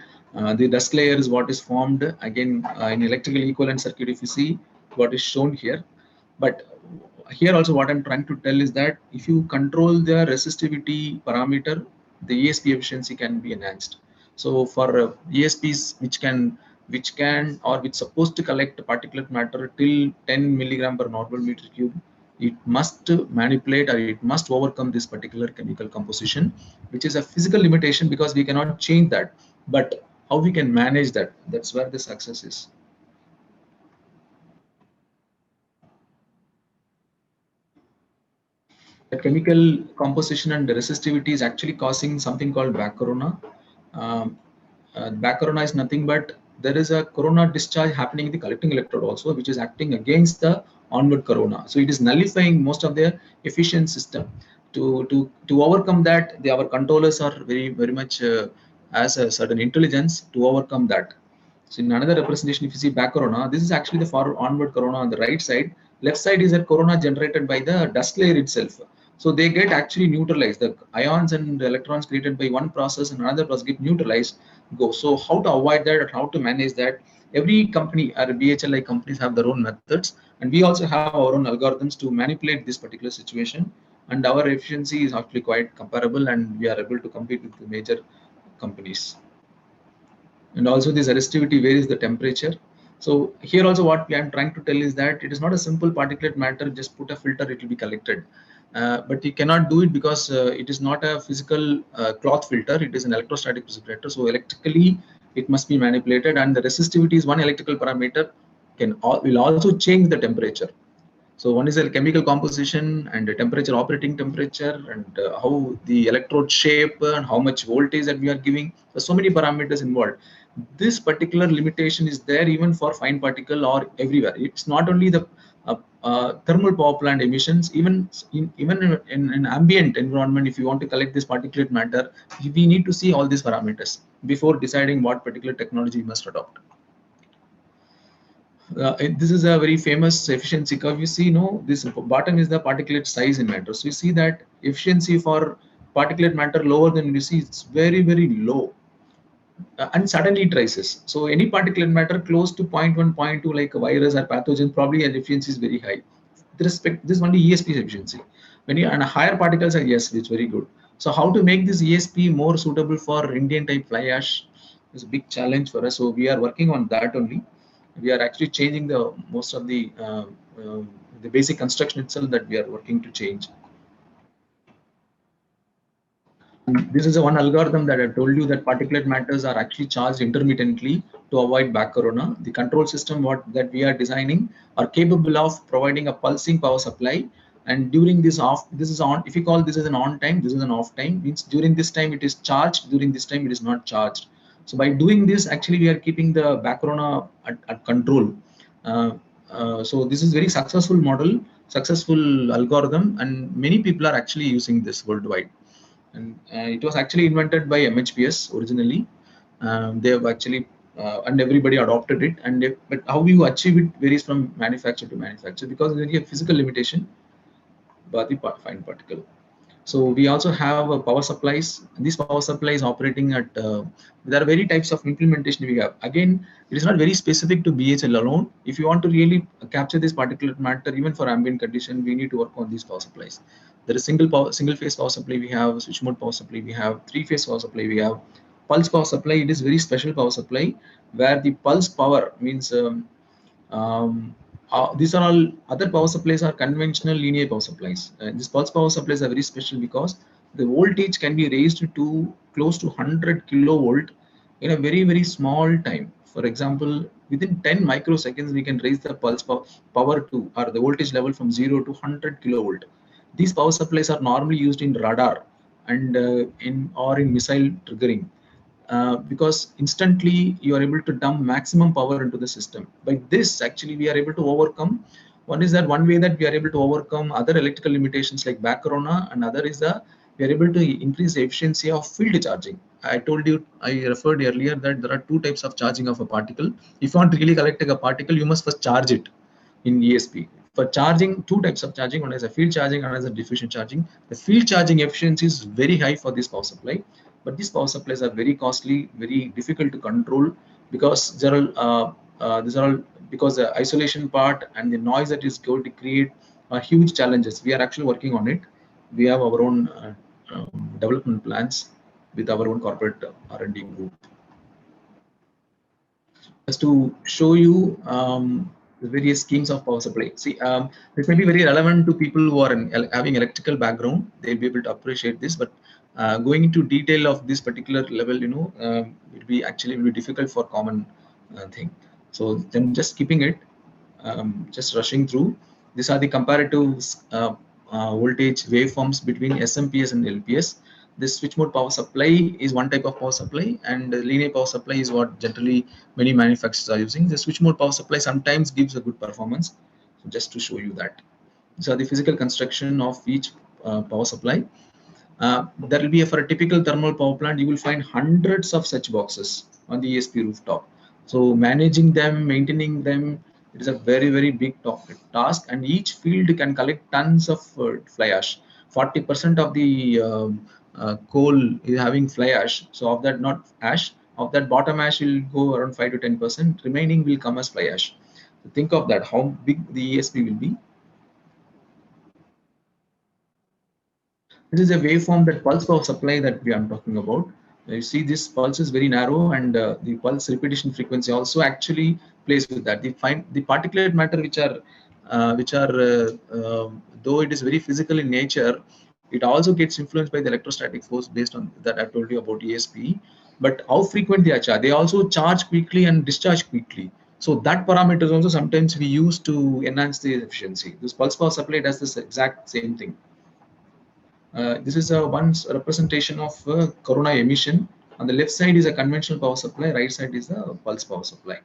The dust layer is what is formed again in electrical equivalent circuit. If you see what is shown here, but here also what I'm trying to tell is that if you control the resistivity parameter, the ESP efficiency can be enhanced. So for ESPs which supposed to collect particulate matter till 10 milligram per normal meter cube, it must manipulate or it must overcome this particular chemical composition, which is a physical limitation because we cannot change that. But how we can manage that, that's where the success is. The chemical composition and the resistivity is actually causing something called back corona. Back corona is nothing but there is a corona discharge happening in the collecting electrode also, which is acting against the onward corona. So it is nullifying most of the efficient system. To overcome that, our controllers are very much has a certain intelligence to overcome that. So in another representation, if you see back corona, this is actually the forward onward corona on the right side. Left side is a corona generated by the dust layer itself. So they get actually neutralized. The ions and the electrons created by one process and another process get neutralized. So how to avoid that and how to manage that? Every company or BHLI companies have their own methods, and we also have our own algorithms to manipulate this particular situation. And our efficiency is actually quite comparable, and we are able to compete with the major companies. And also this resistivity varies the temperature. So here also what I am trying to tell is that it is not a simple particulate matter, just put a filter, it will be collected. But you cannot do it because it is not a physical cloth filter, it is an electrostatic precipitator. So electrically it must be manipulated, and the resistivity is one electrical parameter, will also change the temperature. So one is a chemical composition and the temperature, operating temperature, and how the electrode shape and how much voltage that we are giving. So many parameters involved. This particular limitation is there even for fine particle or everywhere. It's not only the thermal power plant emissions, even in ambient environment, if you want to collect this particulate matter, we need to see all these parameters before deciding what particular technology we must adopt. This is a very famous efficiency curve. You see, this bottom is the particulate size in matter. So you see that efficiency for particulate matter lower than you see, it's very low. And suddenly it rises. So any particulate matter close to 0.1, 0.2, like a virus or pathogen, probably an efficiency is very high. With respect, this is only ESP efficiency. When you and higher particles are, yes, it's very good. So how to make this ESP more suitable for Indian type fly ash? is a big challenge for us. So we are working on that only. We are actually changing the most of the basic construction itself that we are working to change. And this is the one algorithm that I told you that particulate matters are actually charged intermittently to avoid back corona. The control system that we are designing are capable of providing a pulsing power supply. And during this this is on. If you call this as an on time, this is an off time. Means during this time it is charged. During this time it is not charged. So by doing this, actually we are keeping the back corona at control. So this is very successful model, successful algorithm, and many people are actually using this worldwide. And it was actually invented by MHPS originally. They have actually and everybody adopted it. But how you achieve it varies from manufacturer to manufacturer because there is a physical limitation by the fine particle. So we also have power supplies. These power supplies operating at there are very types of implementation we have. Again, it is not very specific to BHL alone. If you want to really capture this particulate matter, even for ambient condition, we need to work on these power supplies. There is single phase power supply we have, switch mode power supply we have, three phase power supply we have, pulse power supply. It is very special power supply where the pulse power means these are all other power supplies are conventional linear power supplies. These pulse power supplies are very special because the voltage can be raised to close to 100 kilovolt in a very small time. For example, within 10 microseconds, we can raise the pulse power to or the voltage level from 0 to 100 kilovolt. These power supplies are normally used in radar and in missile triggering because instantly you are able to dump maximum power into the system. By this, actually, we are able to overcome. One is that one way that we are able to overcome other electrical limitations like back corona, and other is that we are able to increase the efficiency of field charging. I told you, I referred earlier that there are two types of charging of a particle. If you want to really collect a particle, you must first charge it in ESP. For charging, two types of charging, one is a field charging, another is a diffusion charging. The field charging efficiency is very high for this power supply, but these power supplies are very costly, very difficult to control because these are all because the isolation part and the noise that is going to create are huge challenges. We are actually working on it. We have our own development plans with our own corporate R&D group. Just to show you the various schemes of power supply. See, this may be very relevant to people who are having electrical background. They'll be able to appreciate this, but going into detail of this particular level, it will be difficult for common thing. So then just skipping it, just rushing through. These are the comparative voltage waveforms between SMPS and LPS. This switch mode power supply is one type of power supply, and linear power supply is what generally many manufacturers are using. The switch mode power supply sometimes gives a good performance. So just to show you that. These are the physical construction of each power supply. There will be for a typical thermal power plant, you will find hundreds of such boxes on the ESP rooftop. So managing them, maintaining them, it is a very big task, and each field can collect tons of fly ash. 40% of the coal is having fly ash. So of that, not ash, of that bottom ash will go around 5 to 10%. Remaining will come as fly ash. So think of that, how big the ESP will be. This is a waveform, that pulse power supply that we are talking about. You see this pulse is very narrow, and the pulse repetition frequency also actually plays with that. The particulate matter though it is very physical in nature, it also gets influenced by the electrostatic force based on that I told you about ESP. But how frequent they are charged, they also charge quickly and discharge quickly. So that parameters also sometimes we use to enhance the efficiency. This pulse power supply does this exact same thing. This is one representation of corona emission. On the left side is a conventional power supply, right side is the pulse power supply.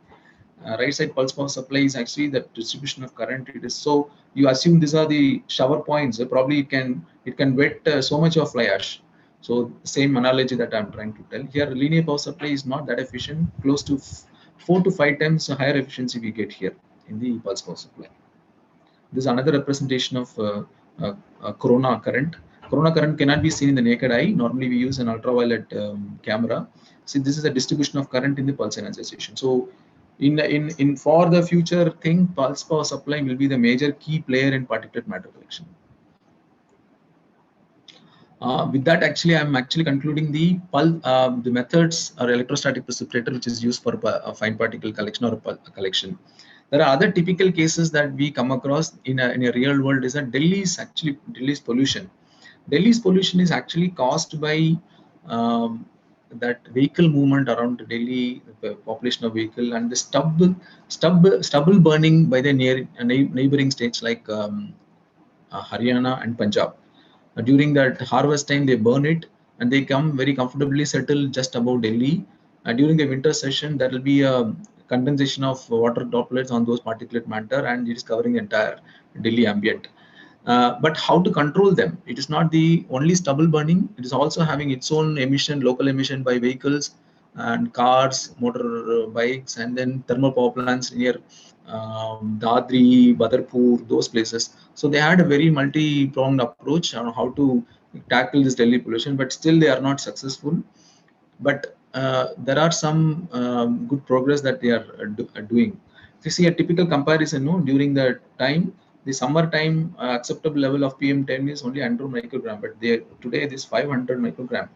Right side pulse power supply is actually the distribution of current. It is so you assume these are the shower points. Probably it can wet so much of fly ash. So same analogy that I'm trying to tell here. Linear power supply is not that efficient. Close to 4 to 5 times higher efficiency we get here in the pulse power supply. This is another representation of corona current. Corona current cannot be seen in the naked eye. Normally, we use an ultraviolet camera. See, this is the distribution of current in the pulse energization. So, in for the future thing, pulse power supply will be the major key player in particulate matter collection. With that, actually, I'm actually concluding the methods or electrostatic precipitator, which is used for fine particle collection or collection. There are other typical cases that we come across in a real world is that Delhi's pollution. Delhi's pollution is actually caused by that vehicle movement around Delhi, the population of vehicle, and the stubble burning by the neighboring states like Haryana and Punjab. During that harvest time, they burn it and they come very comfortably settle just above Delhi. During the winter session, there will be a condensation of water droplets on those particulate matter, and it is covering the entire Delhi ambient. But how to control them? It is not the only stubble burning. It is also having its own emission, local emission by vehicles and cars, motor bikes, and then thermal power plants near Dadri, Badarpur, those places. So they had a very multi-pronged approach on how to tackle this Delhi pollution, but still they are not successful. But there are some good progress that they are doing. If you see a typical comparison, no, during the time, the summertime acceptable level of PM10 is only 100 microgram, but today this 500 microgram.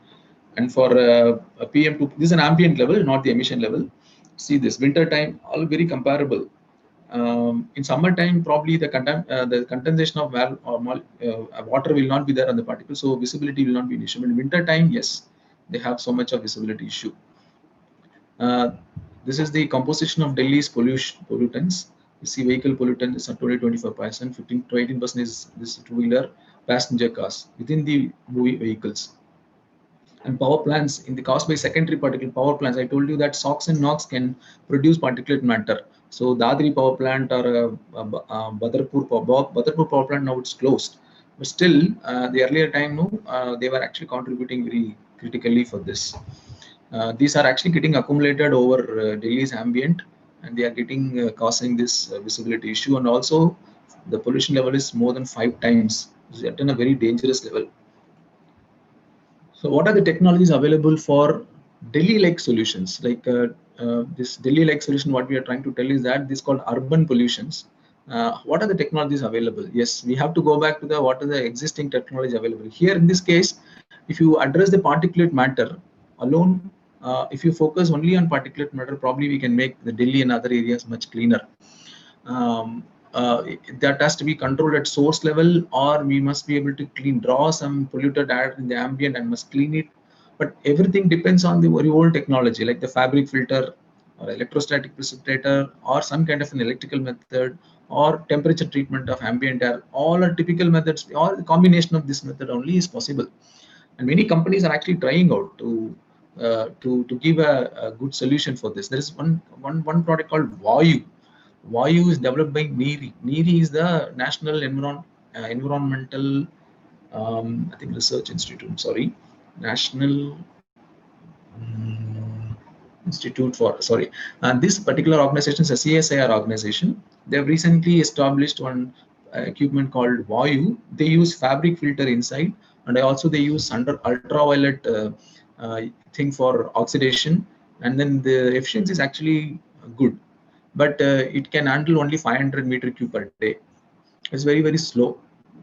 And for a PM2, this is an ambient level, not the emission level. See this winter time, all very comparable. In summertime, probably the condensation of water will not be there on the particle, so visibility will not be an issue. But in winter time, yes, they have so much of visibility issue. This is the composition of Delhi's pollutants. You see vehicle pollutant is at 25%, 15 to 18% is this two-wheeler passenger cars within the vehicles. And power plants in the caused by secondary particle power plants. I told you that SOx and NOx can produce particulate matter. So Dadri power plant or Badarpur power plant, now it's closed. But still, the earlier time, no, they were actually contributing very critically for this. These are actually getting accumulated over Delhi's ambient, and they are getting causing this visibility issue. And also, the pollution level is more than 5 times. It's at a very dangerous level. So what are the technologies available for Delhi-like solutions? Like this Delhi-like solution, what we are trying to tell is that this is called urban pollutions. What are the technologies available? Yes, we have to go back to what are the existing technology available. Here in this case, if you address the particulate matter alone, if you focus only on particulate matter, probably we can make the Delhi and other areas much cleaner. That has to be controlled at source level, or we must be able to draw some polluted air in the ambient and must clean it. But everything depends on the very old technology, like the fabric filter or electrostatic precipitator or some kind of an electrical method or temperature treatment of ambient air. All are typical methods, or the combination of this method only is possible. And many companies are actually trying out to give a good solution for this. There is one product called Vayu. Vayu is developed by NEERI. NEERI is the National Environmental I think Research Institute. Sorry, National Institute for and this particular organization is a CSIR organization. They have recently established one equipment called Vayu. They use fabric filter inside, and also they use ultraviolet thing for oxidation, and then the efficiency is actually good, but it can handle only 500 meter cube per day. It's very slow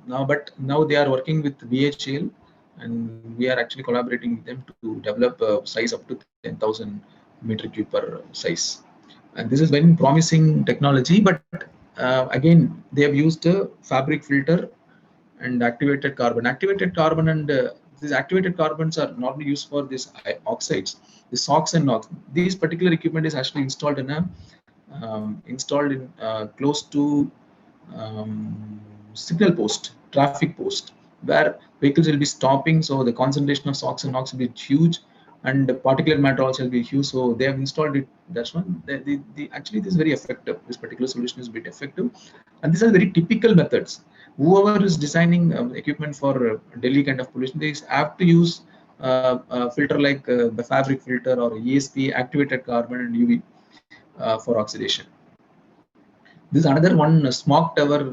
now, but now they are working with VHL, and we are actually collaborating with them to develop a size up to 10,000 meter cube per size. And this is very promising technology, but again, they have used a fabric filter and activated carbon. Activated carbon and these activated carbons are normally used for these oxides, the SOx and NOx. This particular equipment is actually installed in close to signal post, traffic post, where vehicles will be stopping. So the concentration of SOx and NOx will be huge, and the particulate matter also will be huge. So they have installed it. That's one. Actually, this is very effective. This particular solution is very effective, and these are very typical methods. Whoever is designing equipment for Delhi kind of pollution, they have to use a filter like the fabric filter or ESP, activated carbon and UV for oxidation. This another one smog tower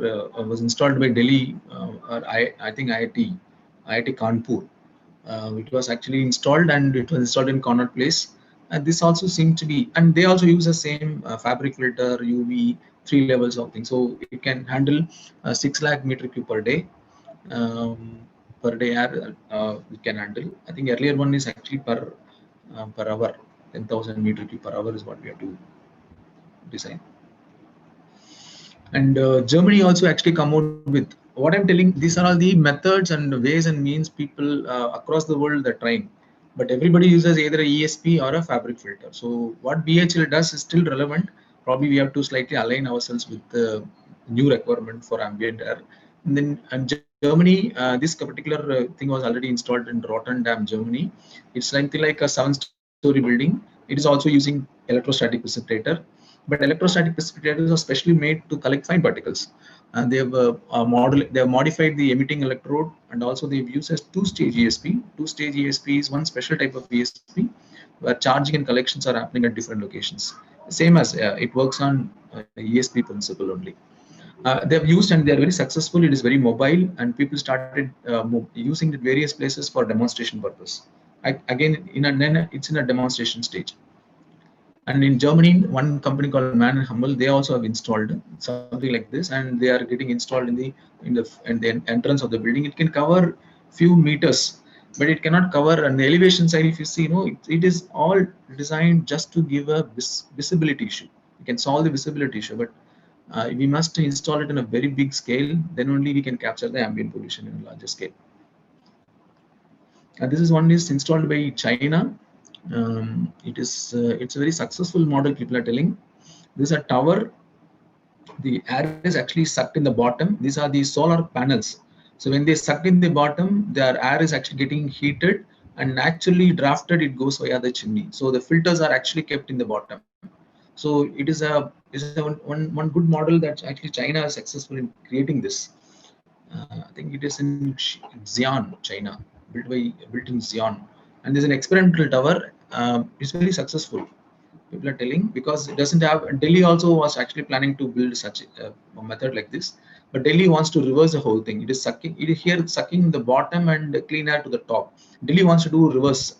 was installed by Delhi, or I think IIT Kanpur. It was actually installed, and it was installed in Connaught Place. And this also seemed to be, and they also use the same fabric filter, UV, 3 levels of things. So it can handle 6 lakh meter cube per day. per day air we can handle. I think earlier one is actually per hour, 10,000 meter cube per hour is what we have to design. And Germany also actually come out with what I'm telling. These are all the methods and ways and means people across the world are trying, but everybody uses either a ESP or a fabric filter. So what BHL does is still relevant. Probably we have to slightly align ourselves with the new requirement for ambient air. And then in Germany, this particular thing was already installed in Rotterdam, Germany. It's something like a 7-story building. It is also using electrostatic precipitator. But electrostatic precipitators are specially made to collect fine particles, and they have modified the emitting electrode, and also they've used as two-stage ESP. Two-stage ESP is one special type of ESP where charging and collections are happening at different locations. Same as it works on ESP principle only. They have used and they are very successful. It is very mobile, and people started using it at various places for demonstration purpose. Again, it's in a demonstration stage. And in Germany, one company called Man and Humble, they also have installed something like this, and they are getting installed in the entrance of the building. It can cover few meters, but it cannot cover on the elevation side. If you see, it is all designed just to give a visibility issue. You can solve the visibility issue, but we must install it in a very big scale. Then only we can capture the ambient pollution in a larger scale. This is one is installed by China. It's a very successful model. People are telling this is a tower. The air is actually sucked in the bottom. These are the solar panels. So when they sucked in the bottom, their air is actually getting heated and naturally drafted. It goes via the chimney. So the filters are actually kept in the bottom. So it is one good model that actually China is successful in creating this. I think it is in Xi'an, China, built in Xi'an, and there's an experimental tower. It's very successful. People are telling, because it doesn't have. Delhi also was actually planning to build such a method like this, but Delhi wants to reverse the whole thing. It is sucking. It is here sucking the bottom and clean air to the top. Delhi wants to do reverse.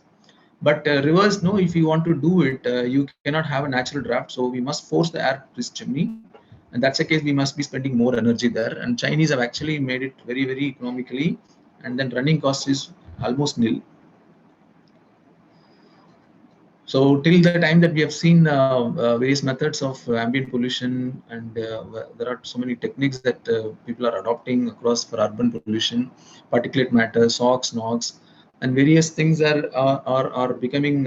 But reverse, no, if you want to do it, you cannot have a natural draft. So we must force the air to this chimney. And that's the case, we must be spending more energy there. And Chinese have actually made it very, very economically. And then running cost is almost nil. So till the time that we have seen various methods of ambient pollution, and there are so many techniques that people are adopting across for urban pollution, particulate matter, SOx, NOx, and various things are becoming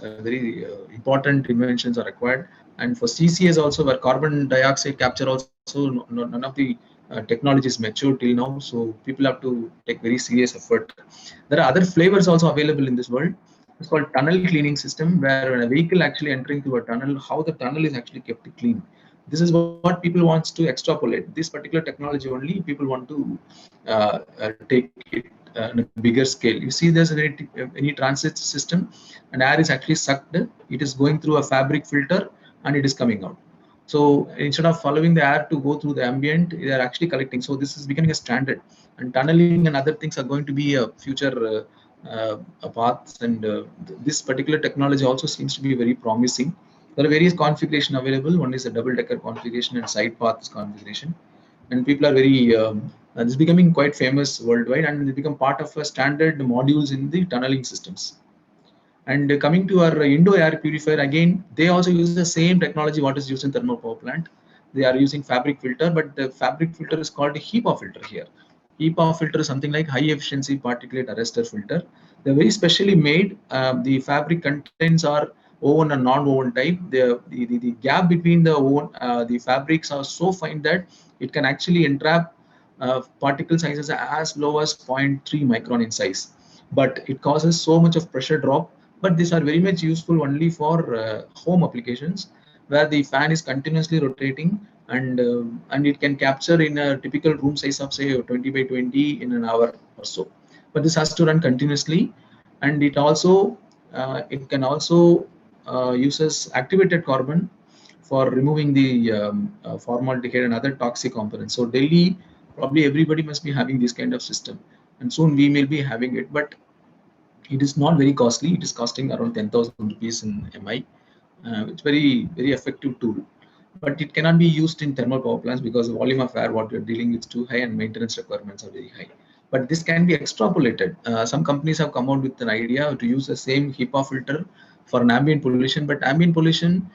very important inventions are required. And for CCS also, where carbon dioxide capture also, none of the technology is mature till now. So people have to take very serious effort. There are other flavors also available in this world. It's called tunnel cleaning system, where when a vehicle actually entering through a tunnel, how the tunnel is actually kept clean. This is what people wants to extrapolate. This particular technology only people want to take it on a bigger scale. You see, there's any transit system, and air is actually sucked. It is going through a fabric filter, and it is coming out. So instead of following the air to go through the ambient, they are actually collecting. So this is becoming a standard, and tunneling and other things are going to be a future paths. And this particular technology also seems to be very promising. There are various configuration available. One is a double-decker configuration and side paths configuration, and people are very this is becoming quite famous worldwide, and they become part of a standard modules in the tunneling systems. And coming to our Indo air purifier, again, they also use the same technology what is used in thermal power plant. They are using fabric filter, but the fabric filter is called a HEPA filter here. HEPA filter is something like high efficiency particulate arrestor filter. They're very specially made. The fabric contents are woven and non-woven type. The gap between the woven, the fabrics are so fine that it can actually entrap particle sizes as low as 0.3 micron in size. But it causes so much of pressure drop. But these are very much useful only for home applications, where the fan is continuously rotating, and it can capture in a typical room size of say 20 by 20 in an hour or so. But this has to run continuously, and it can also uses activated carbon for removing the formaldehyde and other toxic components. So Delhi, probably everybody must be having this kind of system, and soon we may be having it. But it is not very costly. It is costing around 10,000 rupees in MI. It's very effective tool, but it cannot be used in thermal power plants because the volume of air what you're dealing with is too high and maintenance requirements are very high. but this can be extrapolated. Some companies have come out with an idea to use the same HEPA filter for an ambient pollution, but ambient pollution,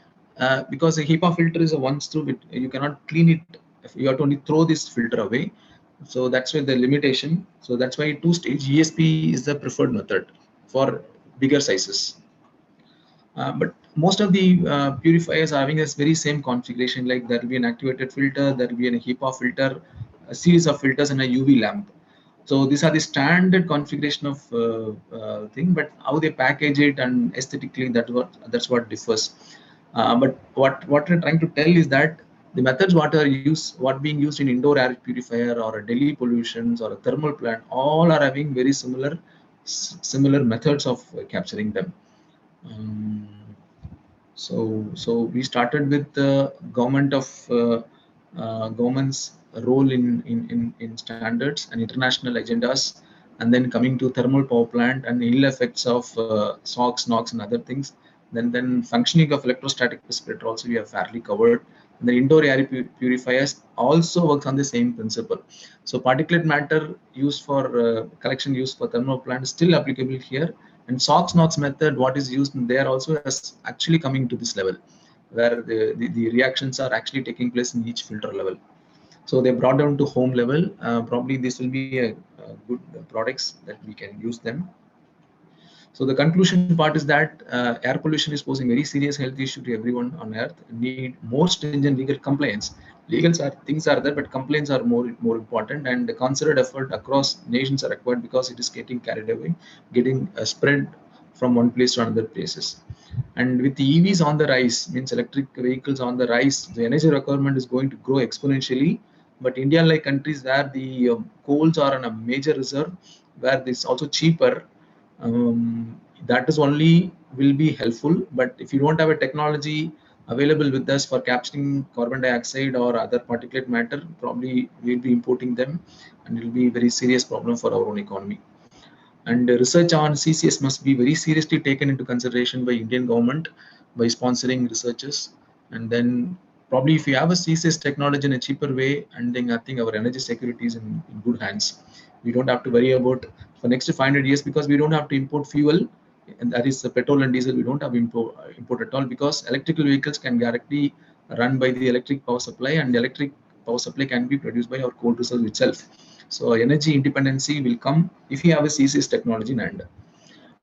because a HEPA filter is a once through, you cannot clean it. You have to only throw this filter away. So that's why the limitation. So that's why two-stage ESP is the preferred method for bigger sizes. But most of the purifiers are having this very same configuration, like there will be an activated filter, there will be a HEPA filter, a series of filters, and a UV lamp. So these are the standard configuration of thing, but how they package it and aesthetically, that's what differs. But what we're trying to tell is that the methods what being used in indoor air purifier or a Delhi pollutions or a thermal plant, all are having very similar methods of capturing them. Um, so we started with the government's role in standards and international agendas, and then coming to thermal power plant and ill effects of SOx, NOx, and other things. Then functioning of electrostatic precipitator also we have fairly covered. And the indoor air purifiers also works on the same principle. So particulate matter used for collection used for thermal plant is still applicable here. And SOx NOx method, what is used there also is actually coming to this level, where the reactions are actually taking place in each filter level. So they brought down to home level. Probably this will be a good products that we can use them. So the conclusion part is that air pollution is posing very serious health issue to everyone on earth. Need more stringent legal compliance. Things are there, but complaints are more important, and the concerted effort across nations are required because it is getting carried away, getting spread from one place to another places. And with the EVs on the rise, means electric vehicles on the rise, the energy requirement is going to grow exponentially. But India, like countries where the coals are on a major reserve, where this also cheaper, that is only will be helpful. But if you don't have a technology available with us for capturing carbon dioxide or other particulate matter, probably we'll be importing them, and it will be a very serious problem for our own economy. And research on CCS must be very seriously taken into consideration by Indian government by sponsoring researchers. And then probably if you have a CCS technology in a cheaper way, and then I think our energy security is in good hands. We don't have to worry about for next 500 years, because we don't have to import fuel, and that is petrol and diesel. We don't have import at all, because electrical vehicles can directly run by the electric power supply, and the electric power supply can be produced by our coal reserve itself. So energy independency will come if you have a CCS technology in hand.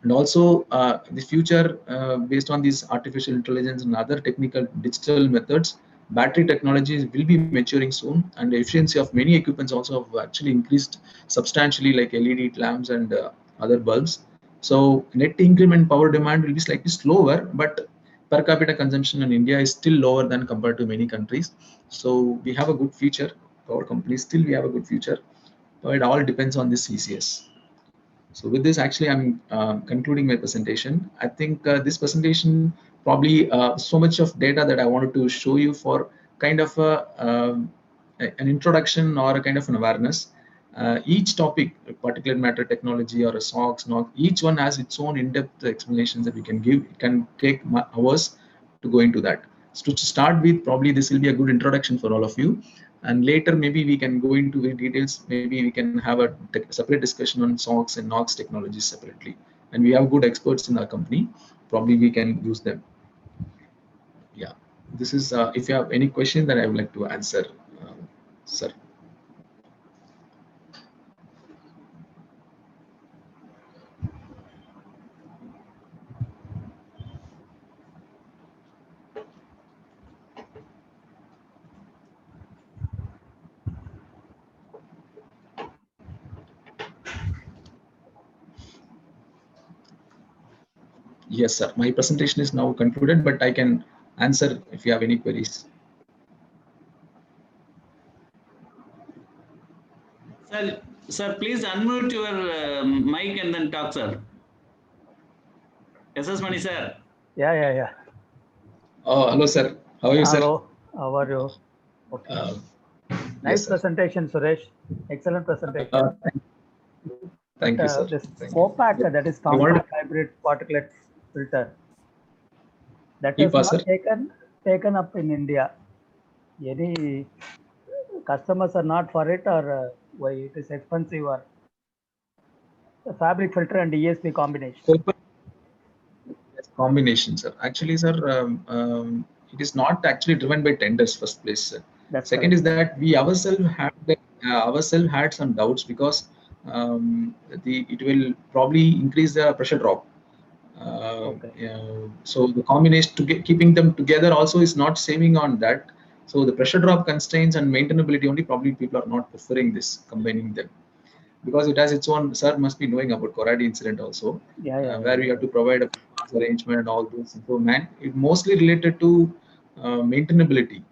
And also the future, based on these artificial intelligence and other technical digital methods, battery technologies will be maturing soon, and the efficiency of many equipments also have actually increased substantially, like LED lamps and other bulbs. So net increment power demand will be slightly slower, but per capita consumption in India is still lower than compared to many countries. So we have a good future. Our companies still we have a good future. So it all depends on this CCS. So with this, actually, I'm concluding my presentation. I think this presentation probably so much of data that I wanted to show you for kind of an introduction or a kind of an awareness. Each topic, particulate matter technology or a SOx, NOx, each one has its own in-depth explanations that we can give. It can take hours to go into that. So to start with, probably this will be a good introduction for all of you. And later, maybe we can go into the details. Maybe we can have a separate discussion on SOx and NOx technologies separately. And we have good experts in our company. Probably we can use them. Yeah, this is, if you have any question that I would like to answer, sir. Yes, sir. My presentation is now concluded, but I can answer if you have any queries. Sir, please unmute your mic and then talk, sir. SS Mani, sir. Yeah. Oh, hello, sir. How are you, sir? Hello, how are you? Okay. Nice yes, presentation, Suresh. Excellent presentation. Thank you, sir. This Thank COPAC, you. that is compact hybrid particulate filter, that is not taken up in India. Any customers are not for it, or why it is expensive, or The fabric filter and ESP combination. Copa combination, sir. Actually, sir, it is not actually driven by tenders. First place, sir. That's Second correct. is that we ourselves had some doubts because it will probably increase the pressure drop. Okay. So the combination keeping them together also is not saving on that. So the pressure drop constraints and maintainability only probably people are not preferring this combining them because it has its own. Sir must be knowing about Corradi incident also, Yeah. where we have to provide a arrangement and all those. So it mostly related to maintainability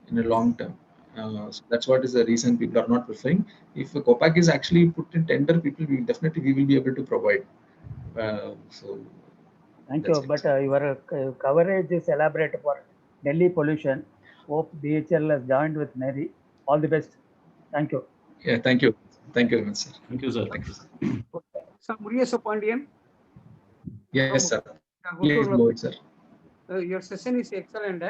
in a long term. So that's what is the reason people are not preferring. If a Copac is actually put in tender, we will be able to provide. So Thank that's you. it. But your coverage is elaborate for Delhi pollution. Hope BHL has joined with Neri. All the best. Thank you. Yeah, thank you. Thank you very much, sir. Thank you, sir. Thank you, sir. Sir Muriyasa Pandian. Yes, sir. From Please Guttur, go ahead, sir. Your session is excellent.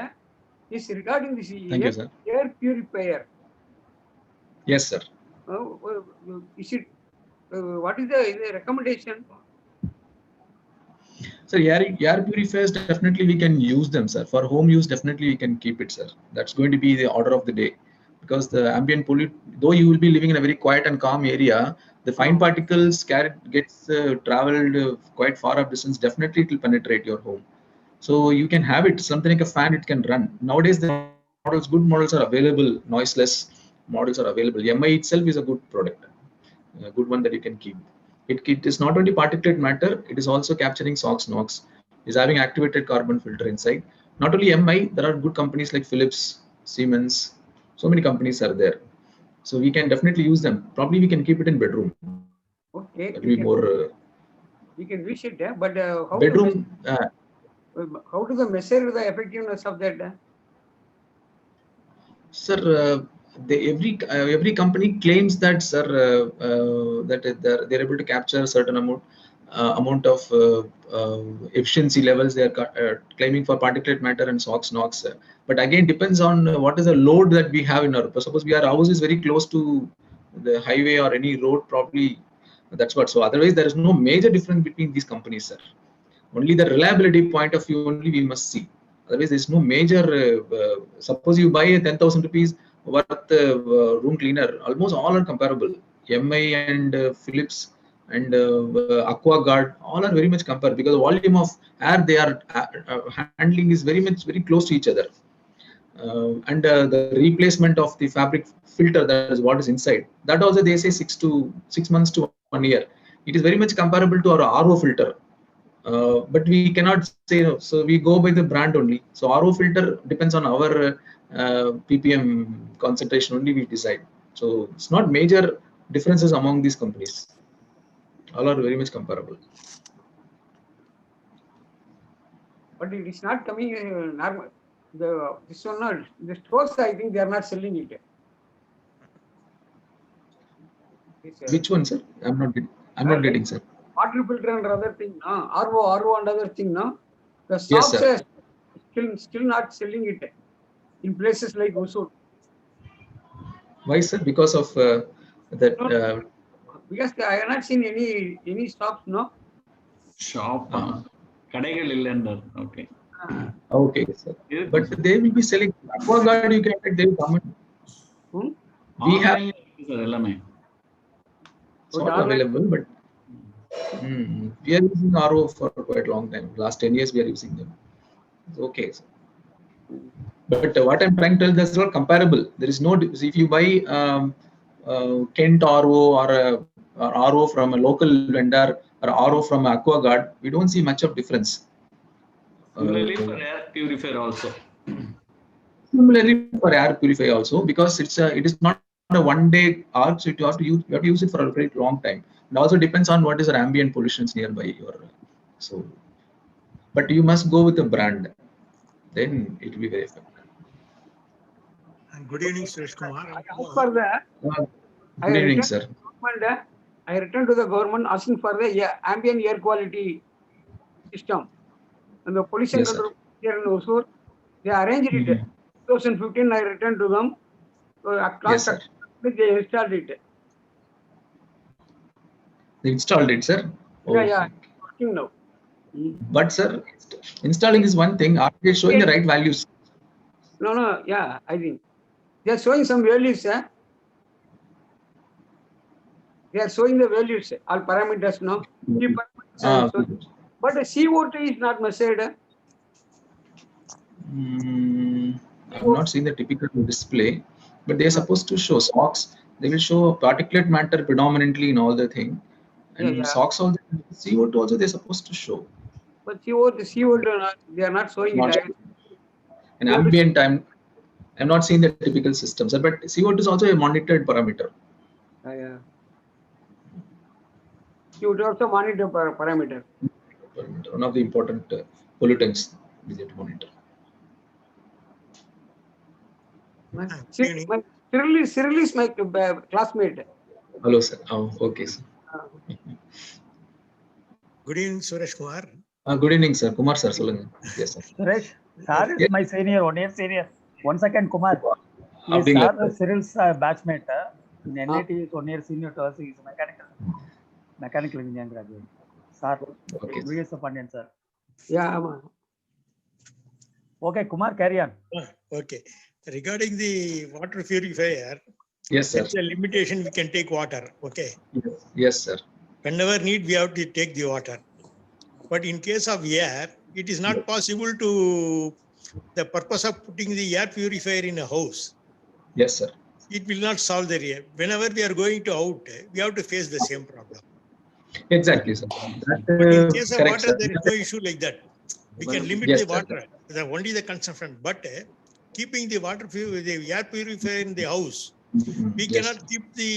Is regarding this Thank you, sir. air purifier. Yes, sir. Is it what is the recommendation? So air purifiers, definitely we can use them, sir. For home use, definitely we can keep it, sir. That's going to be the order of the day, because the ambient pollute, though you will be living in a very quiet and calm area, the fine particles gets traveled quite far up distance. Definitely, it will penetrate your home. So you can have it, something like a fan. It can run. Nowadays, the good models are available. Noiseless models are available. MI itself is a good product, a good one that you can keep. It is not only particulate matter, it is also capturing SOx, NOx, is having activated carbon filter inside. Not only MI, there are good companies like Philips, Siemens, so many companies are there. So we can definitely use them. Probably we can keep it in bedroom. Okay, That will be more. we can wish it, but Bedroom. how do they measure the effectiveness of that? Sir, every company claims that, sir, that they're able to capture a certain amount of efficiency levels. They are claiming for particulate matter and SOx, NOx. But again, depends on what is the load that we have in our. Suppose our house is very close to the highway or any road, probably that's what. So otherwise, there is no major difference between these companies, sir. Only the reliability point of view only we must see. Otherwise, there is no major. Suppose you buy a 10,000 rupees worth room cleaner, almost all are comparable. MI and Philips and AquaGuard, all are very much comparable because the volume of air they are handling is very close to each other. And the replacement of the fabric filter, that is what is inside, that also they say 6 months to 1 year. It is very much comparable to our RO filter. But we cannot say no. So we go by the brand only. So RO filter depends on our ppm concentration only we decide. So it's not major differences among these companies. All are very much comparable. But it is not coming normal. This one not the stores. I think they are not selling it. Which one, sir? I'm not getting, sir. Water filter and other thing, RO and other thing, no. The Yes, shops sir. are still not selling it in places like Hosur. Why, sir? Because of that. Because I have not seen any shops, no. Shop. Kadaigal illandar. Okay. Okay, sir. But they will be selling AquaGuard. You can take. They will come. We have. It's not available, but we are using RO for quite a long time. Last 10 years, we are using them. It's okay, sir. But what I'm trying to tell, that's not comparable. There is no. If you buy Kent RO or RO from a local vendor or RO from AquaGuard, we don't see much of difference. Similarly for air purifier also. Similarly for air purifier also, because it is not a one-day arc, so you have to use it for a very long time. It also depends on what is our ambient pollutions nearby. But you must go with a brand, then it will be very effective. Good evening, Suresh Kumar. Good evening, sir. I returned to the government asking for the ambient air quality system. And the pollution control here in Hosur, they arranged it. 2015, I returned to them. They installed it. They installed it, sir. Yeah, yeah, Okay. it's working now. But sir, installing is one thing. Are they showing the right values? No, yeah, I think they are showing some values, sir. They are showing the values, all parameters now. Key parameters are showing. Good. But the CO2 is not measured. I've not seen the typical display, but they're supposed to show SOx. They will show particulate matter predominantly in all the thing, and Yeah. SOx also, CO2 also they're supposed to show. But CO2, they are not showing Not it. an ambient time. I've not seen the typical system, sir, but CO2 is also a monitored parameter. Yeah. CO2 also monitor parameter. One of the important pollutants we need to monitor. Cyril is my classmate. Hello, sir. Oh, okay, sir. Good evening, Suresh Kumar. Good evening, sir. Kumar, sir. Yes, sir. Suresh, sir is my senior, 1 year senior. 1 second, Kumar. Yes, Sir, Cyril's batchmate. In NIT is 1 year senior to us. He is mechanical engineering graduate. Sir, Okay. videos of Pandian, sir. Yeah. Okay, Kumar, carry on. Okay. Regarding the water purifier, Yes, sir. it's a limitation we can take water. Okay. Yes, sir. Whenever need, we have to take the water. But in case of air, it is not possible to, the purpose of putting the air purifier in a house. Yes, sir. It will not solve the air. Whenever we are going to out, we have to face the same problem. Exactly, sir. But in case of correct, water, sir. there is no issue like that. We can limit Yes, the sir. water, only the consumption. But keeping the the air purifier in the house, we Yes, cannot keep the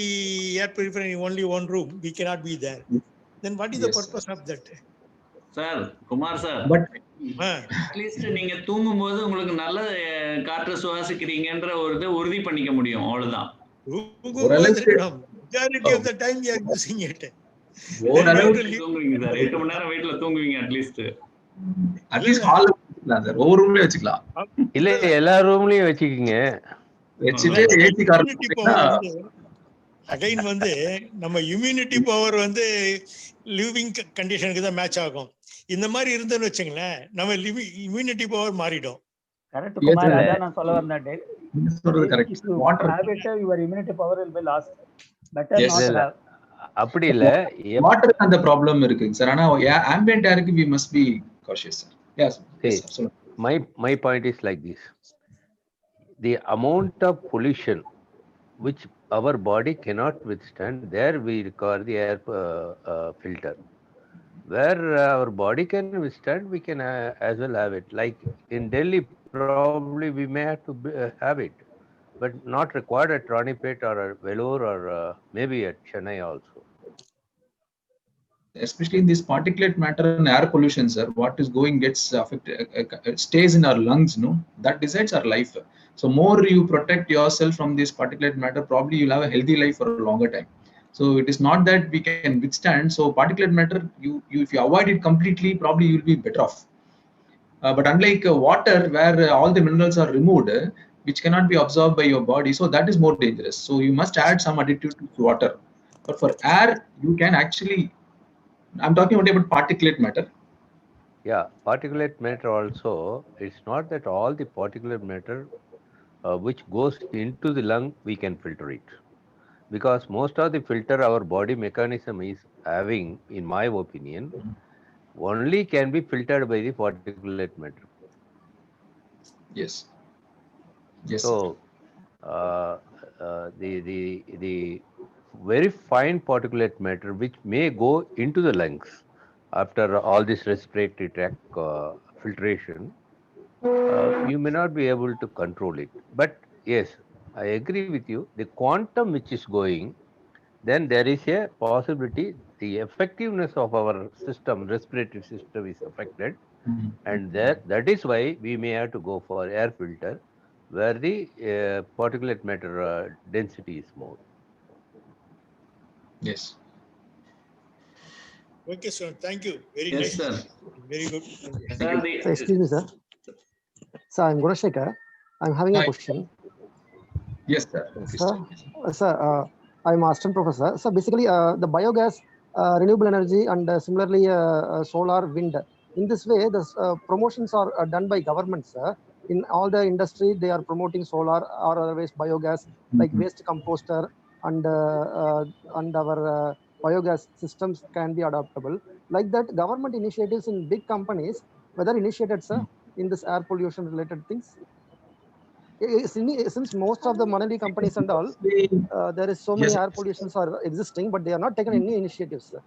air purifier in only one room. We cannot be there. Then what is the Yes, purpose of that? Sir Kumar sir But at least நீங்க தூங்கும்போது உங்களுக்கு நல்ல காற்று சுவாசிக்கிறீங்கன்ற ஒரு இதை உறுதி பண்ணிக்க முடியும் அவ்வளவுதான். Majority of the time we are using it. தூங்குவீங்க சார் 8 மணி நேரம் வீட்டுல தூங்குவீங்க அட்லீஸ்ட் ஹால்ல வச்சுக்கலாம் சார், ஒவ்வொரு ரூம்லயே வச்சுக்கலாம். இல்ல எல்லா ரூம்லயும் வச்சுக்கீங்க. வச்சுட்டு ஏசி கார் அகைன் வந்து நம்ம இம்யூனிட்டி பவர் வந்து லிவிங் கண்டிஷனுக்கு தான் மேட்ச் ஆகும். இந்த மாதிரி இருந்தேன்னு வச்சுங்களேன், நம்ம இம்யூனிட்டி பவர் மாறிடும். கரெக்ட் குமார், அதான் நான் சொல்ல வந்தேன். சொல்றது correct. Water habit your immunity power will be lost. Better not have. அப்படி இல்ல, வாட்டர் அந்த ப்ராப்ளம் இருக்குங்க சார். ஆனா ambient airக்கு we must be cautious, sir. Yes, sir. My point is like this. The amount of pollution which our body cannot withstand, there we require the air filter. Where our body can withstand, we can as well have it. Like in Delhi, probably we may have to have it, but not required at Ranipet or Vellore or maybe at Chennai also. Especially in this particulate matter and air pollution, sir, what is going gets affected, it stays in our lungs, no? That decides our life. So more you protect yourself from this particulate matter, probably you'll have a healthy life for a longer time. So it is not that we can withstand. So particulate matter, you if you avoid it completely, probably you'll be better off. But unlike water, where all the minerals are removed, which cannot be absorbed by your body, so that is more dangerous. So you must add some additive to water. But for air, you can actually, I'm talking about particulate matter. Yeah, particulate matter also, it's not that all the particulate matter which goes into the lung, we can filter it. Because most of the filter our body mechanism is having, in my opinion, only can be filtered by the particulate matter. Yes. Yes. So the very fine particulate matter which may go into the lungs after all this respiratory tract filtration, you may not be able to control it. But yes, I agree with you. The quantum which is going, then there is a possibility the effectiveness of our system, respiratory system, is affected, and that is why we may have to go for air filter where the particulate matter density is more. Yes. Okay, sir. Thank you. Very Yes, nice. sir. Very good. Sir, Excuse me, sir. Sir, I'm Gunashekar. I'm having a question. Yes, sir. Sir, I'm assistant professor. So basically, the biogas renewable energy and similarly solar, wind. In this way, the promotions are done by governments. In all the industry, they are promoting solar or otherwise biogas, like waste composter and our biogas systems can be adaptable. Like that, government initiatives in big companies, whether initiated, sir, in this air pollution related things. Since most of the money companies and all, there is so many Yes, air pollutions are existing, but they are not taken any initiatives, sir.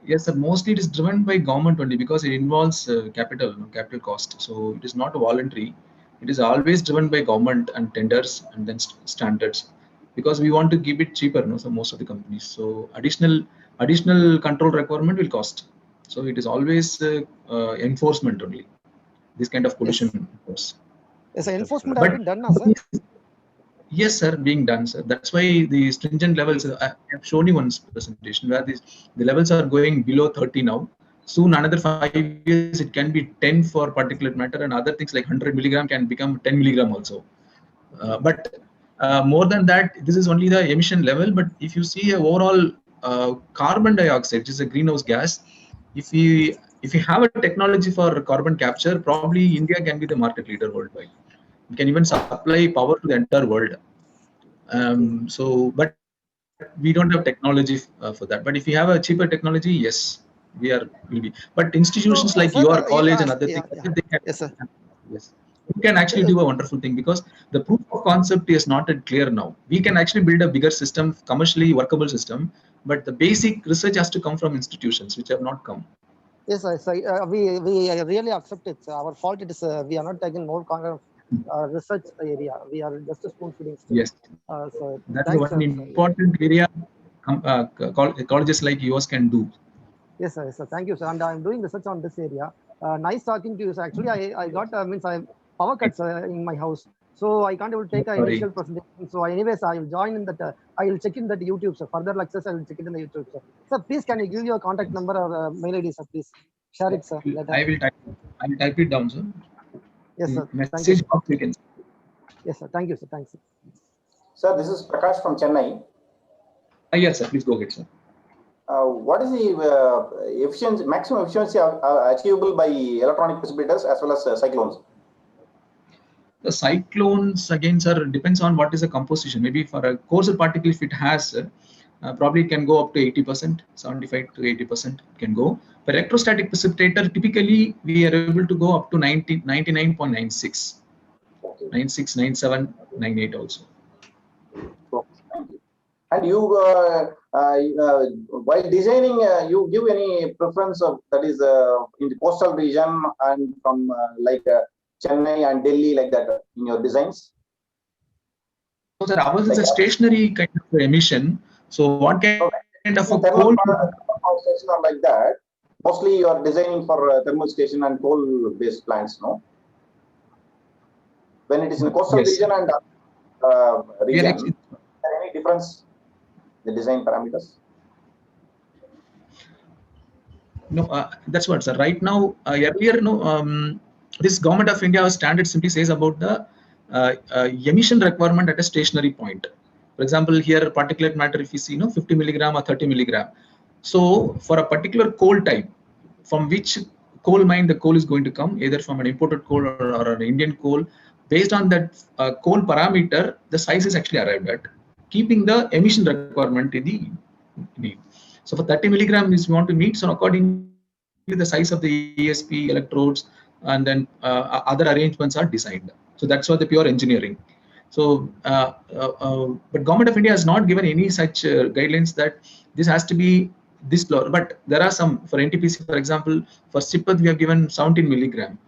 yes, sir. Mostly it is driven by government only because it involves capital cost. So it is not voluntary. It is always driven by government and tenders and then standards, because we want to keep it cheaper. No, so most of the companies. So additional control requirement will cost. So it is always enforcement only. This kind of pollution. Yes, yes, enforcement has been done now, sir. Yes, sir, being done, sir. That's why the stringent levels, I have shown you one presentation where the levels are going below 30 now. Soon, another 5 years, it can be 10 for particulate matter, and other things like 100 milligram can become 10 milligram also. But more than that, this is only the emission level. But if you see overall carbon dioxide, which is a greenhouse gas, if we have a technology for carbon capture, probably India can be the market leader worldwide. We can even supply power to the entire world. But we don't have technology for that. But if we have a cheaper technology, yes, will be. But institutions So, like sir, your college and other things, they can, yes, sir. yes, we can actually do a wonderful thing, because the proof of concept is not yet clear now. We can actually build a bigger system, commercially workable system, but the basic research has to come from institutions which have not come. Yes, we really accept it. Our fault it is we are not taking more kind of research area. We are just a spoon feeding. Yes, so that's one important area colleges like yours can do. Yes, sir. Yes, sir. Thank you, sir. And I'm doing research on this area. Nice talking to you, sir. Actually, I got I power cuts in my house, so I can't able to take an initial presentation. So, anyways, I will join in that. I will check in that YouTube, sir. Further lectures, I will check it in the YouTube, sir. Sir, please, can you give your contact number or mail ID, sir? Please share it, sir. I will type it down, sir. Yes, sir. Message box we can. Yes, sir. Thank you, sir. Thanks, sir. Sir, this is Prakash from Chennai. Yes, sir. Please go ahead, sir. What is the maximum efficiency achievable by electronic precipitators as well as cyclones? The cyclones, again, sir, depends on what is the composition. Maybe for a coarser particle, if it has, probably it can go up to 80%, 75 to 80% can go. For electrostatic precipitator, typically we are able to go up to 99.96, 96, 97, 98 also. Okay, thank you. And you, while designing, you give any preference of that is in the coastal region and from like Chennai and Delhi, like that in your designs? So that ours is a stationary kind of emission. So what kind of a coal station or like that? Mostly you are designing for thermal station and coal-based plants, no? When it is in coastal region and region, is there any difference? The design parameters? No, that's what, sir. Right now, earlier, this Government of India standard simply says about the emission requirement at a stationary point. For example, here particulate matter, if you see, 50 milligram or 30 milligram. So for a particular coal type, from which coal mine the coal is going to come, either from an imported coal or an Indian coal, based on that coal parameter, the size is actually arrived at, keeping the emission requirement in the need. So for 30 milligram, is we want to meet, so according to the size of the ESP electrodes, and then other arrangements are designed. So that's what the pure engineering. So, but Government of India has not given any such guidelines that this has to be this low. But there are some, for NTPC, for example, for SIPAT, we have given 17 milligram.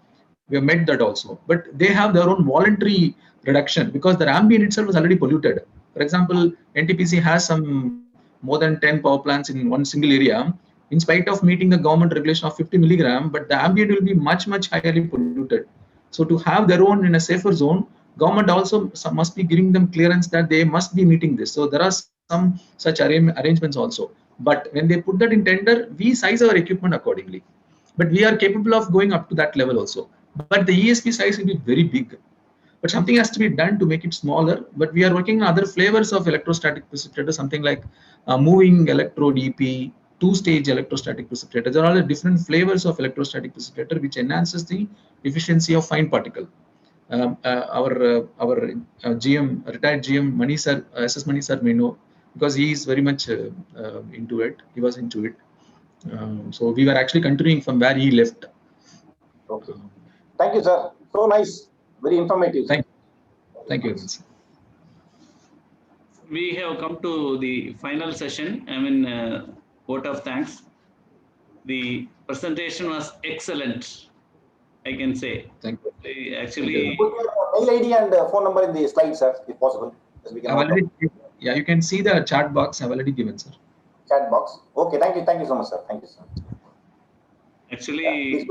We have met that also. But they have their own voluntary reduction because their ambient itself is already polluted. For example, NTPC has some more than 10 power plants in one single area, in spite of meeting the government regulation of 50 milligram, but the ambient will be much highly polluted. So to have their own in a safer zone, government also must be giving them clearance that they must be meeting this. So there are some such arrangements also. But when they put that in tender, we size our equipment accordingly. But we are capable of going up to that level also. But the ESP size will be very big. But something has to be done to make it smaller. But we are working on other flavors of electrostatic precipitator, something like moving electrode EP, two-stage electrostatic precipitator. There are all the different flavors of electrostatic precipitator which enhances the efficiency of fine particle. Our GM, retired GM Mani sir, SS Mani sir may know, because he is very much into it. He was into it. So we were actually continuing from where he left. Okay. Thank you, sir. So nice. Very informative. Thank you. We have come to the final session. I mean, vote of thanks. The presentation was excellent, I can say. Thank you. Actually, put your mail ID and phone number in the slide, sir, if possible. We can yeah, you can see the chat box. I've already given, sir. Chat box. Okay, thank you so much, sir. Thank you, sir. Actually,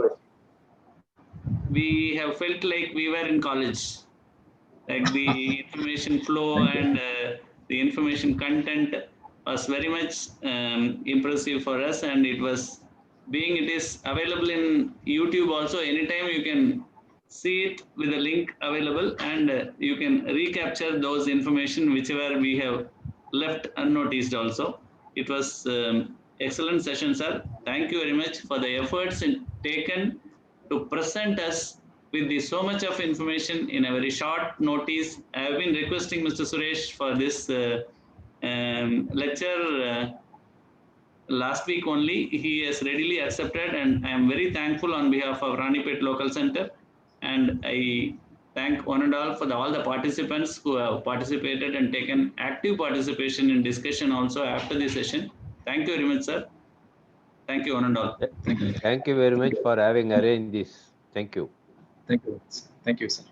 we have felt like we were in college. Like the information flow and the information content was very much impressive for us, and it was it is available in YouTube also. Anytime you can see it with the link available, and you can recapture those information whichever we have left unnoticed also. It was excellent session, sir. Thank you very much for the efforts taken to present us with so much of information in a very short notice. I have been requesting Mr. Suresh for this lecture last week only. He has readily accepted, and I am very thankful on behalf of Ranipet Local Center. And I thank one and all for all the participants who have participated and taken active participation in discussion also after the session. Thank you very much, sir. Thank you, one and all. Thank you very much for having arranged this. Thank you. Thank you, sir.